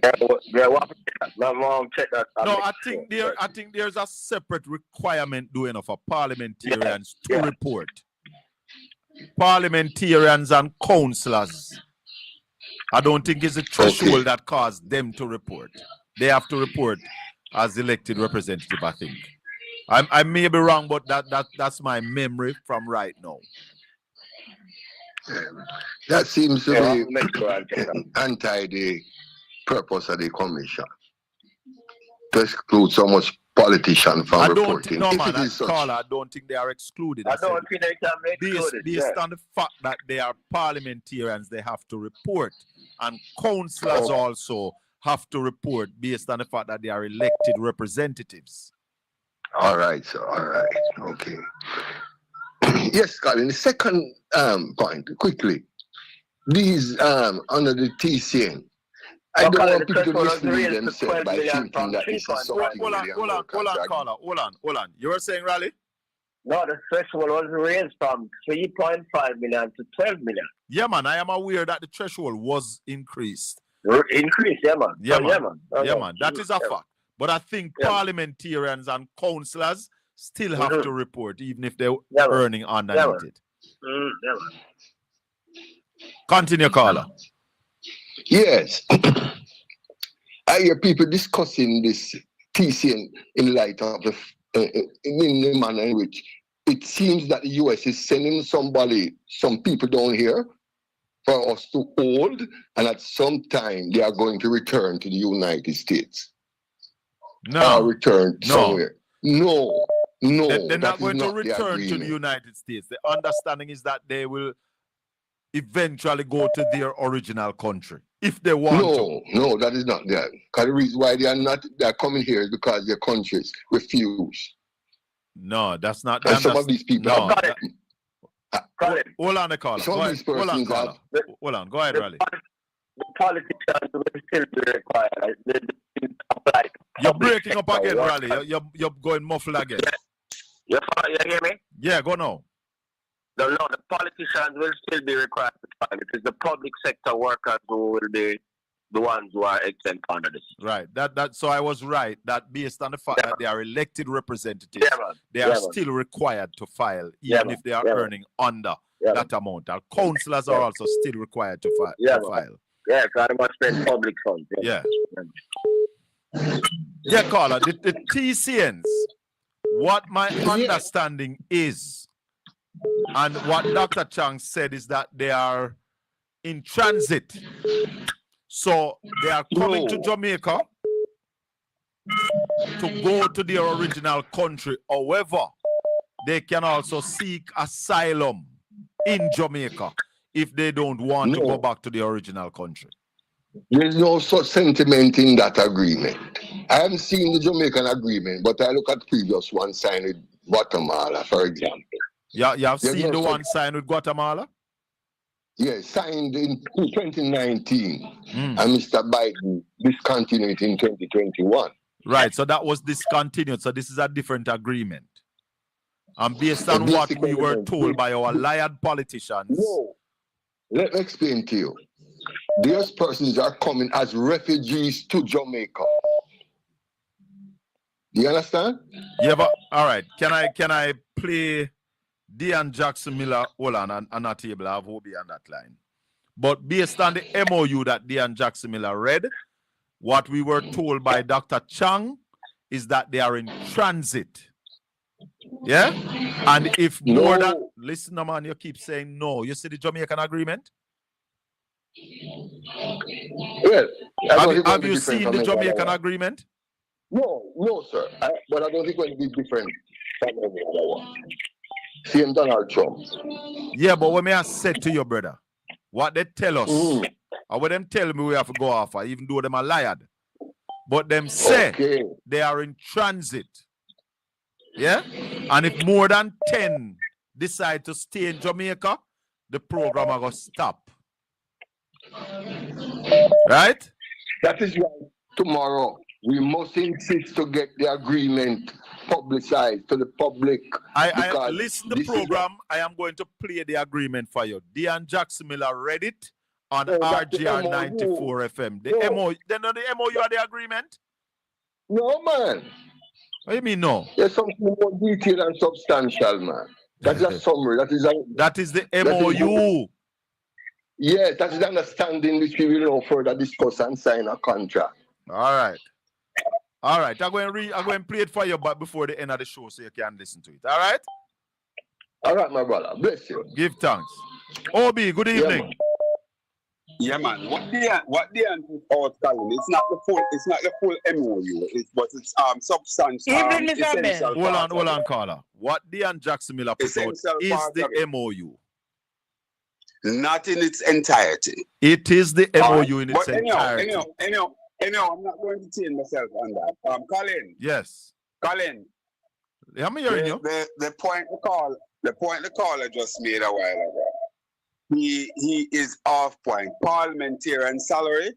Yeah, check that. No, I think there's a separate requirement doing of parliamentarians to report. Parliamentarians and councillors. I don't think it's a threshold that caused them to report. They have to report as elected representative, I think. I may be wrong, but that's my memory from right now. That seems to be anti the purpose of the commission. To exclude so much politician from reporting. I don't think they are excluded. I don't think they can be excluded. Based on the fact that they are parliamentarians, they have to report. And councillors also have to report based on the fact that they are elected representatives. All right, sir. All right. Okay. Yes, Colin. The second point, quickly. These under the TCN. I don't want people to mislead themselves by thinking that this is something. Hold on. You were saying, Raleigh? No, the threshold was raised from 3.5 million to 12 million. Yeah, man. I am aware that the threshold was increased. Increased, yeah, man. Yeah, man. That is a fact. But I think parliamentarians and councillors still have to report, even if they're earning underneath it. Continue, caller. Yes. I hear people discussing this TCN in light of in the manner in which it seems that the US is sending some people down here for us to hold, and at some time they are going to return to the United States. No. Or return somewhere. No. They're not going to return to the United States. The understanding is that they will eventually go to their original country if they want to. No, that is not that. Because the reason why they are coming here is because their countries refuse. No, that's not. And some of these people. No, hold on, the caller. Hold on. Go ahead, Raleigh. The politicians will still be required. You're breaking up again, Raleigh. You're going muffled again. You hear me? Yeah, go now. No, the politicians will still be required to file. It is the public sector workers who will be the ones who are exempt under this. Right. So I was right that based on the fact that they are elected representatives, they are still required to file, even if they are earning under that amount. Our councillors are also still required to file. Yeah, because they must spend public funds. Yeah, caller, the TCNs, what my understanding is, and what Dr. Chang said is that they are in transit. So they are coming to Jamaica to go to their original country. However, they can also seek asylum in Jamaica if they don't want to go back to the original country. There's no such sentiment in that agreement. I haven't seen the Jamaican agreement, but I look at the previous one signed with Guatemala, for example. Yeah, you have seen the one signed with Guatemala? Yes, signed in 2019. And Mr. Biden discontinued it in 2021. Right, so that was discontinued. So this is a different agreement. And based on what we were told by our liar politicians. No. Let me explain to you. These persons are coming as refugees to Jamaica. You understand? Yeah, but all right. Can I play Dean Jackson Miller? Hold on a table. I have Obi on that line. But based on the MOU that Dean Jackson Miller read, what we were told by Dr. Chang is that they are in transit. Yeah? And if more than... Listen, man, you keep saying no. You see the Jamaican agreement? Well, have you seen the Jamaican agreement? No, sir. But I don't think it will be different from every other one. Same Donald Trump. Yeah, but what may I say to your brother? What they tell us, or what them tell me we have to go off, even though them are lied. But them say they are in transit. Yeah? And if more than 10 decide to stay in Jamaica, the program are going to stop. Right? That is why tomorrow we must insist to get the agreement publicized to the public. I listen to the program. I am going to play the agreement for you. Dean Jackson Miller read it on RGR 94 FM. The MOU, then the MOU are the agreement? No, man. What do you mean no? There's something more detailed and substantial, man. That's a summary. That is the MOU. Yes, that is the understanding which we will now further discuss and sign a contract. All right. All right. I'm going to play it for you but before the end of the show so you can listen to it. All right? All right, my brother. Bless you. Give thanks. Obi, good evening. Yeah, man. What they out calling? It's not the full MOU. It's substance. Hold on, caller. What Dean Jackson Miller put out is the MOU. Not in its entirety. It is the MOU in its entirety. Anyhow, I'm not going to change myself on that. Colin. Yes. Colin. Yeah, I'm hearing you. The point the caller just made a while ago. He is off point. Parliamentarian salary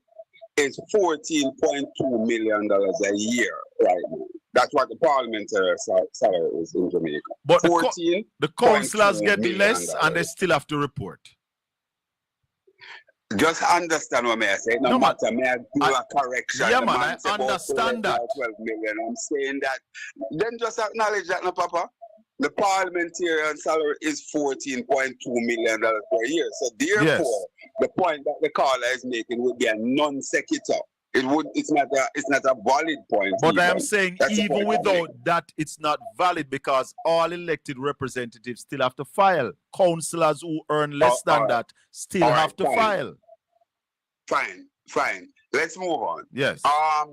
is $14.2 million a year right now. That's what the parliamentary salary is in Jamaica. But the councillors get less and they still have to report. Just understand what I say. No matter, may I do a correction? Yeah, man, I understand that. 12 million. I'm saying that. Then just acknowledge that, no, Papa. The parliamentarian salary is $14.2 million per year. So therefore, the point that the caller is making would be a non sequitur. It's not a valid point. But I am saying even without that, it's not valid because all elected representatives still have to file. Councillors who earn less than that still have to file. Fine. Let's move on. Yes. I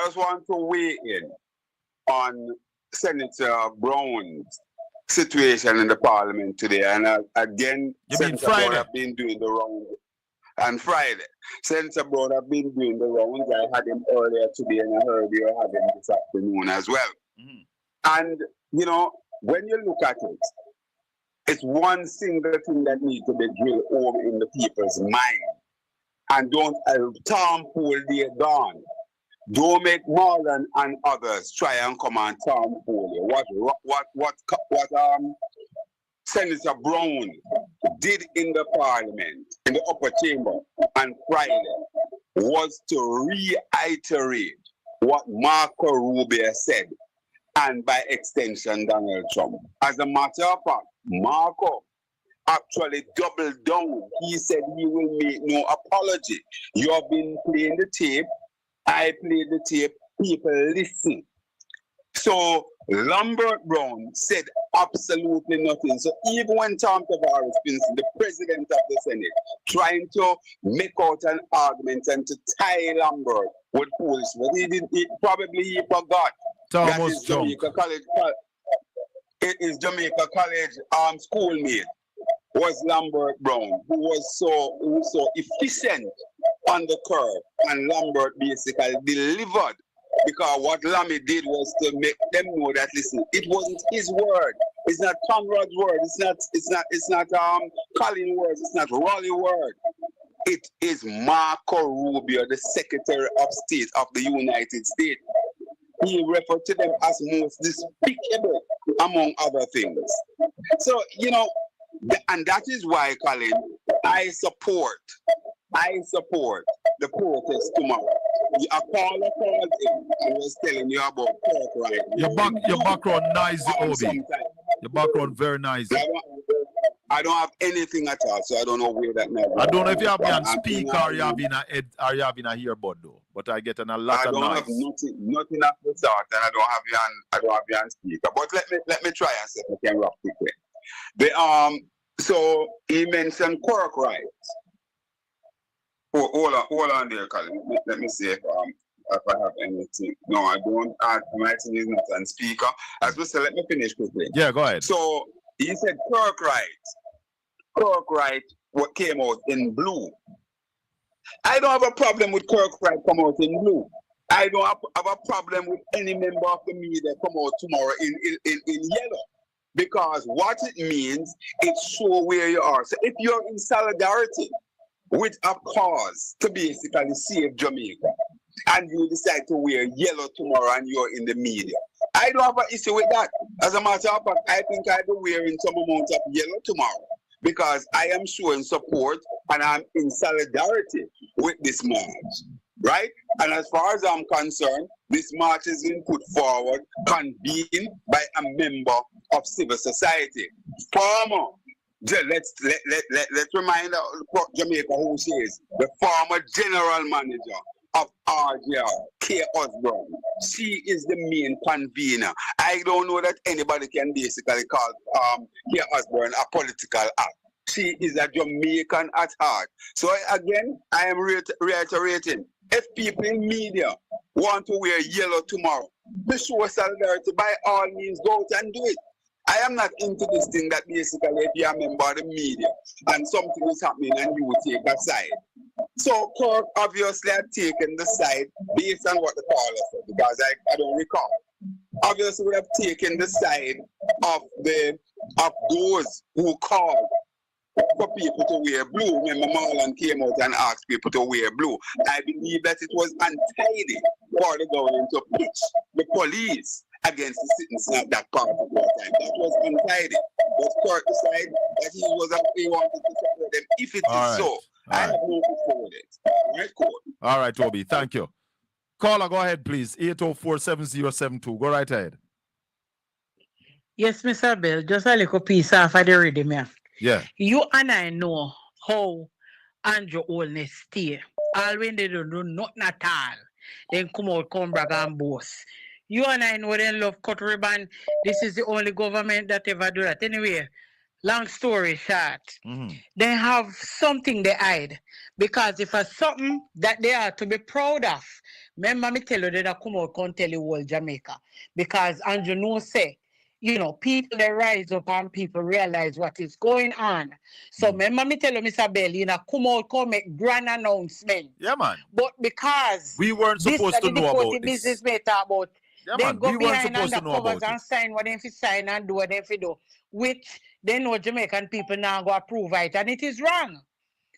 just want to weigh in on Senator Brown's situation in the parliament today. And again, Senator Brown have been doing the rounds. And Friday, Senator Brown have been doing the rounds. I had him earlier today and I heard you have him this afternoon as well. And, you know, when you look at it, it's one single thing that needs to be drilled home in the people's mind. And don't Tom Pool they gone. Don't make Marlon and others try and come and Tom Pool you. What Senator Brown did in the parliament, in the upper chamber on Friday, was to reiterate what Marco Rubio said, and by extension, Donald Trump. As a matter of fact, Marco actually doubled down. He said he will make no apology. You have been playing the tape. I played the tape. People listen. So Lambert Brown said absolutely nothing. So even when Tom Tavares, the president of the Senate, trying to make out an argument and to tie Lambert with foolishness, he probably forgot that his Jamaica College schoolmate was Lambert Brown, who was so efficient on the curve, and Lambert basically delivered. Because what Lammy did was to make them know that, listen, it wasn't his word. It's not Conrad's word. It's not Colin words. It's not Raleigh word. It is Marco Rubio, the Secretary of State of the United States. He referred to them as most despicable, among other things. So, you know, and that is why, Colin, I support the protest tomorrow. a caller called in and was telling you about pork right. Your background nice, Obi. Your background very nice. I don't have anything at all, so I don't know where that now. I don't know if you have me on speaker or you have in a earbud though, but I get a lot of noise. I don't have nothing of the sort, and I don't have you on speaker. But let me try and see if I can rock quickly. So he mentioned pork rights. Hold on there, Colin. Let me see if I have anything. No, I don't. My thing is not on speaker. As we said, let me finish quickly. Yeah, go ahead. So he said pork rights. Pork rights what came out in blue. I don't have a problem with pork rights come out in blue. I don't have a problem with any member of the media come out tomorrow in yellow. Because what it means, it shows where you are. So if you're in solidarity with a cause to basically save Jamaica, and you decide to wear yellow tomorrow and you're in the media, I don't have an issue with that. As a matter of fact, I think I'll be wearing some amount of yellow tomorrow because I am showing support and I'm in solidarity with this march, right? And as far as I'm concerned, this march has been put forward, convened by a member of civil society. Former, let's remind Jamaica who she is, the former general manager of RGR, K. Osborne. She is the main convener. I don't know that anybody can basically call K. Osborne a political act. She is a Jamaican at heart. So again, I am reiterating, if people in media want to wear yellow tomorrow, to show solidarity, by all means, go out and do it. I am not into this thing that basically if you are a member of the media and something is happening and you will take a side. So Kirk obviously had taken the side based on what the caller said, because I don't recall. Obviously we have taken the side of those who called for people to wear blue. Remember Marlon came out and asked people to wear blue. I believe that it was untidy for the government to pitch the police against the citizens of that particular time. That was untidy. But Kirk decided that he wanted to support them. If it is so, I have no issue with it. Right, cool. All right, Toby. Thank you. Caller, go ahead, please. 804-7072. Go right ahead. Yes, Mr. Bell. Just a little piece off of the rhythm here. Yeah. You and I know how Andrew Olney stay. All when they don't do nothing at all, then come back and boast. You and I know they love cut ribbon. This is the only government that ever do that. Anyway, long story short, they have something they hide. Because if it's something that they are to be proud of, remember me tell you they don't come out and tell you whole Jamaica. Because Andrew no say, you know, people they rise up and people realize what is going on. So remember me tell you, Mr. Bell, you know, come make grand announcement. Yeah, man. But because we weren't supposed to know about this. Business may talk about, yeah, they man. go We weren't behind supposed to know undercovers about and sign what they sign and do what they do, which they know Jamaican people now go approve it, and it is wrong.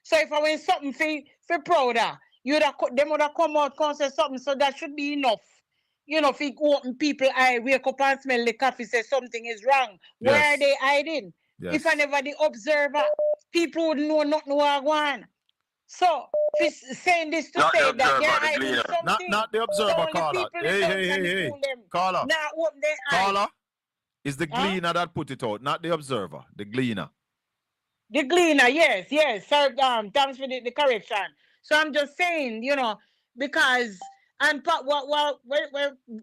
So if I win something for prouder, them would have come out and say something, so that should be enough. You know, if you open people eye, wake up and smell the coffee, say something is wrong. Where are they hiding? Yes. If I never the observer, people would know nothing what going. So, saying this to Not say the that they're observer, the hiding cleaner. something. Not the observer, Only caller. people in Hey. the school them. Caller. Now open their eyes. Caller. Is the gleaner that put it out, not the observer, the gleaner. The gleaner, yes. Sir, thanks for the correction. So I'm just saying, you know, because and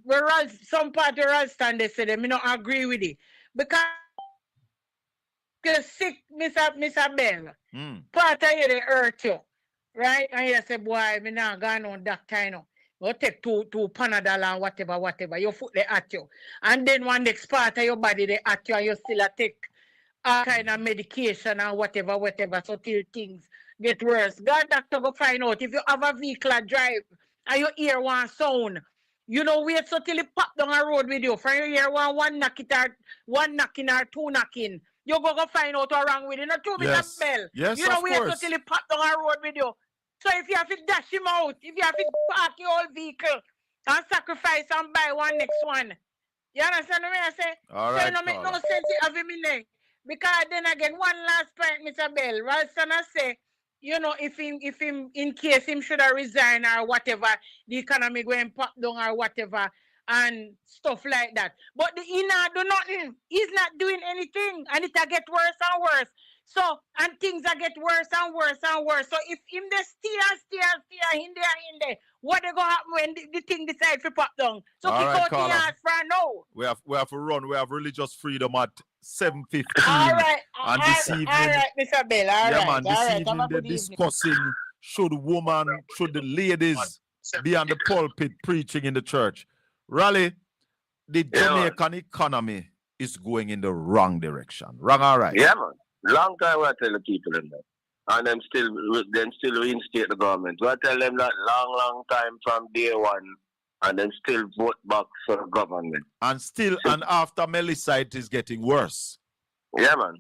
where some part of Ralston they say them, don't agree with it. Because you're sick, Mr. Bell. Part of you they hurt you. Right? And you say, boy, me not gone on doctor, you know. You take two Panadol and whatever. Your foot they at you. And then one next part of your body they at you and you still take all kind of medication and whatever. So till things get worse. God doctor go find out if you have a vehicle drive and you hear one sound. You know, wait so till it pop down a road with you. From you hear one knocking or two knocking. You go find out what's wrong with it. Not true, Yes. Mr. Bell. Yes, you know, of wait course. so till it pop down a road with you. So if you have to dash him out, if you have to park your old vehicle and sacrifice and buy one next one. You understand what I say? All So right, it don't make no caller. sense to have him in there. Because then again, one last point, Mr. Bell. Ralston say you know, if him in case him should have resigned or whatever, the economy going pop down or whatever and stuff like that. But he not do nothing. He's not doing anything, and it get worse and worse. So and things are get worse and worse and worse. So if him they steer in there, what they gonna happen when the thing decide to pop down? So All kick right, out the caller. ass for now. We have to run. We have religious freedom at 7:15. All right, And this evening, all right, Mr. Bell. All yeah, right, man. This all right. Have evening a they're good evening. discussing should the ladies be on the pulpit preaching in the church. Raleigh, the Jamaican economy is going in the wrong direction. Wrong, all right. Yeah, man. Long time I tell the people in there. And them still reinstate the government. I tell them that long time from day one, and then still vote back for the government. And still, and after Melissa, it is getting worse. Yeah, man.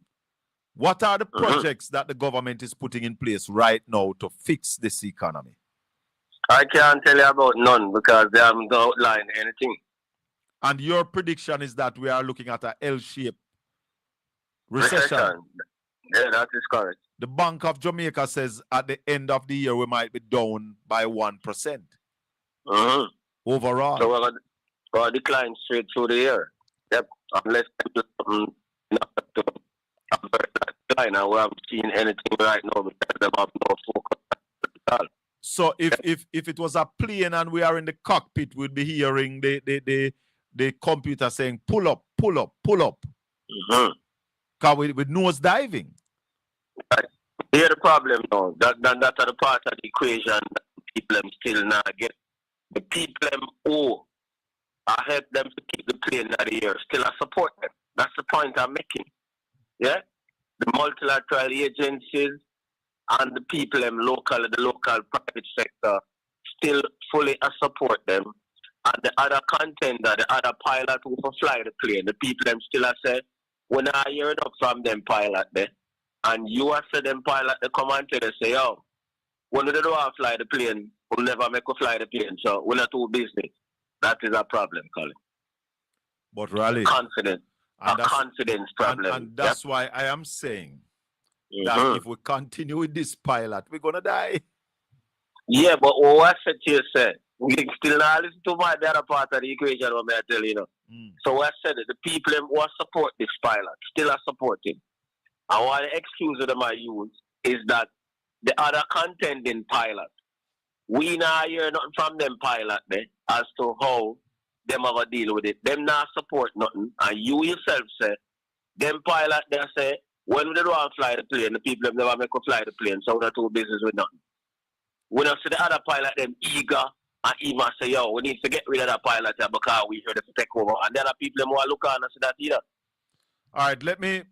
What are the projects that the government is putting in place right now to fix this economy? I can't tell you about none because they haven't outlined anything. And your prediction is that we are looking at a L-shaped recession. Yeah, that is correct. The Bank of Jamaica says at the end of the year we might be down by 1%. Overall. So we're going to decline straight through the year. Yep. Unless decline, and we haven't seen anything right now because they have no focus at all. So if it was a plane and we are in the cockpit, we'd be hearing the computer saying pull up, pull up, pull up. Because with nose diving. Right. Here's the problem now. That's the part of the equation that people still not get. The people who help them to keep the plane in the air still support them. That's the point I'm making. Yeah? The multilateral agencies and the people the local private sector still fully support them. And the other contender, the other pilot who fly the plane, the people them still say, when I hear it up from them pilot there, and you are say them pilot the come and tell us, say, yo, when they don't fly the plane, we'll never make us fly the plane. So we're not do business. That is a problem, Colin. But Raleigh, confidence problem. And that's why I am saying that if we continue with this pilot, we're gonna die. Yeah, but what I said to you, say, we still not listen to the other part of the equation, what I tell you. So what I said, the people who support this pilot still are supporting. And one excuse of them I use is that the other contending pilot, we not hear nothing from them pilot there as to how them have a deal with it. Them not support nothing. And you yourself say, them pilot there say, when they don't fly the plane, the people have never make us fly the plane, so we don't do business with nothing. When I see the other pilot, them eager, and even say, yo, we need to get rid of that pilot here because we hear them to take over. And the other people them want to look on and see that either. All right, let me,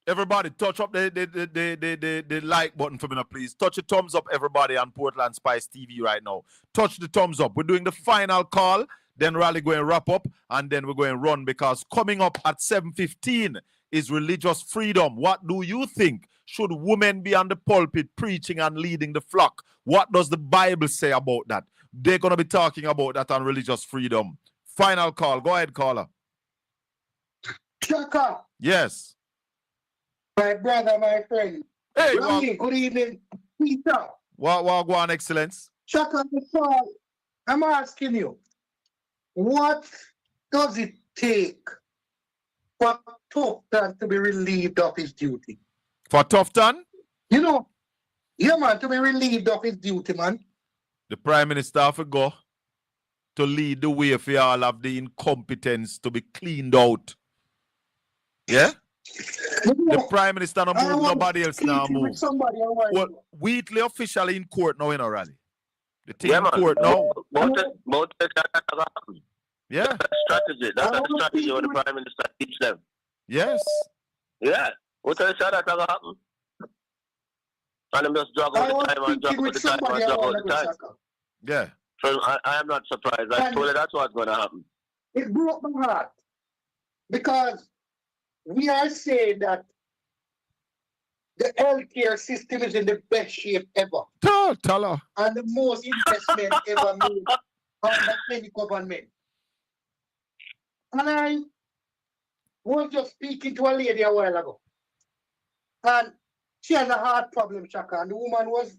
everybody, touch up the like button for me now, please. Touch the thumbs up, everybody, on Portland Spice TV right now. Touch the thumbs up. We're doing the final call. Then Raleigh going to wrap up, and then we're going to run because coming up at 7:15 is religious freedom. What do you think? Should women be on the pulpit preaching and leading the flock? What does the Bible say about that? They're going to be talking about that on religious freedom. Final call. Go ahead, caller. Chaka. Yes. My brother, my friend. Hey, good evening, Peter. Go on, Excellence. Chaka, I'm asking you, what does it take for Tufton to be relieved of his duty? For Tufton? You know, yeah, man, to be relieved of his duty, man. The Prime Minister have to go to lead the way for all of the incompetence to be cleaned out. Yeah? The Prime Minister no move, nobody else now move. Well, Wheatley officially in court now, Raleigh. The team in court now. Yeah. Strategy. That's the strategy what the Prime Minister teach them. Yes. Yeah. What are you saying that's going to happen? And them just drag out the time and drag out the time and drag out the time. Yeah. So I am not surprised. I told you that's what's going to happen. It broke my heart because we are saying that the healthcare system is in the best shape ever. Tell her. And the most investment ever made under any government. And I was just speaking to a lady a while ago. And She has a heart problem, Chaka, and the woman was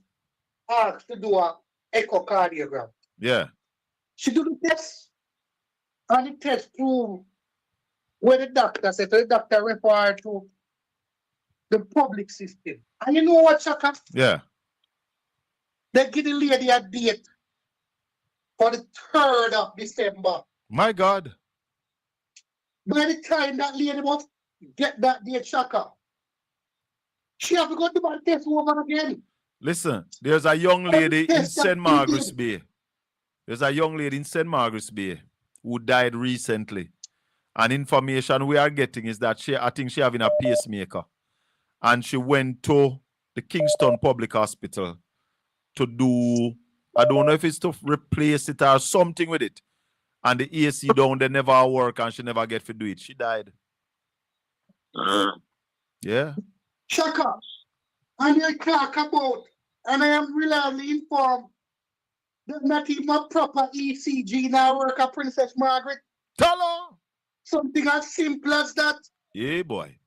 asked to do a echocardiogram. Yeah. She do the test, and the test proved where the doctor said, the doctor referred to the public system. And you know what, Chaka? Yeah. They give the lady a date for the 3rd of December. My God. By the time that lady must get that date, Chaka, she have to go to my test over again. Listen, there's a young lady in St. Margaret's Bay. There's a young lady in St. Margaret's Bay who died recently. And information we are getting is that I think she having a pacemaker. And she went to the Kingston Public Hospital to do, I don't know if it's to replace it or something with it. And the AC down there never work and she never get to do it. She died. Yeah. Chaka, and you talk about, and I am reliably informed that not even a proper ECG now work at Princess Margaret. Tell her. Something as simple as that. Yeah, boy.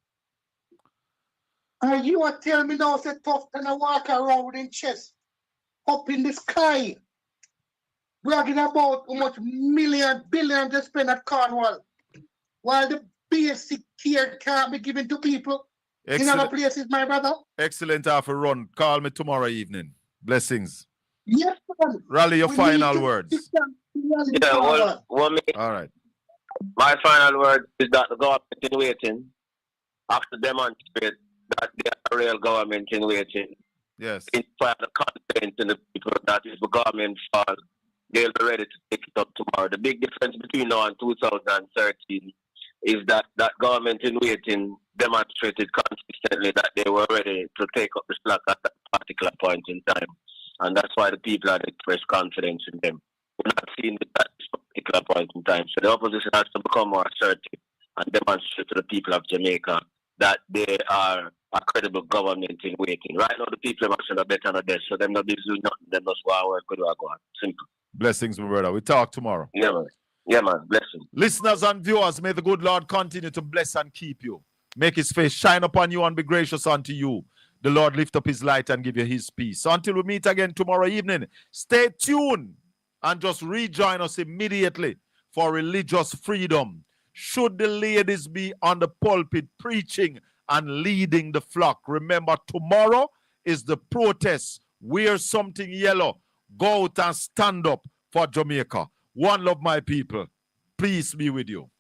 And you are telling me now, say tough and I walk around in chest, up in the sky, bragging about how much billion to spend at Cornwall, while the basic care can't be given to people in other places, my brother. Excellent half a run. Call me tomorrow evening. Blessings. Yes, man. Rally your final words. Yeah, all right. My final word is that the government is waiting after demonstrate that they are a real government in waiting. Yes. Inspire the confidence in the people that if the government falls, they'll be ready to take it up tomorrow. The big difference between now and 2013 is that that government in waiting demonstrated consistently that they were ready to take up the slack at that particular point in time. And that's why the people had expressed confidence in them. We're not seeing it at this particular point in time. So the opposition has to become more assertive and demonstrate to the people of Jamaica that they are a credible government in waiting. Right now, the people are saying better than this, so they're not doing nothing. They're not going to work with what go on. Simple. Blessings, my brother. We talk tomorrow. Yeah, man. Yeah, man. Blessings. Listeners and viewers, may the good Lord continue to bless and keep you. Make his face shine upon you and be gracious unto you. The Lord lift up his light and give you his peace. So until we meet again tomorrow evening, stay tuned and just rejoin us immediately for religious freedom. Should the ladies be on the pulpit preaching and leading the flock, remember tomorrow is the protest. Wear something yellow. Go out and stand up for Jamaica. One love, my people. Peace be with you.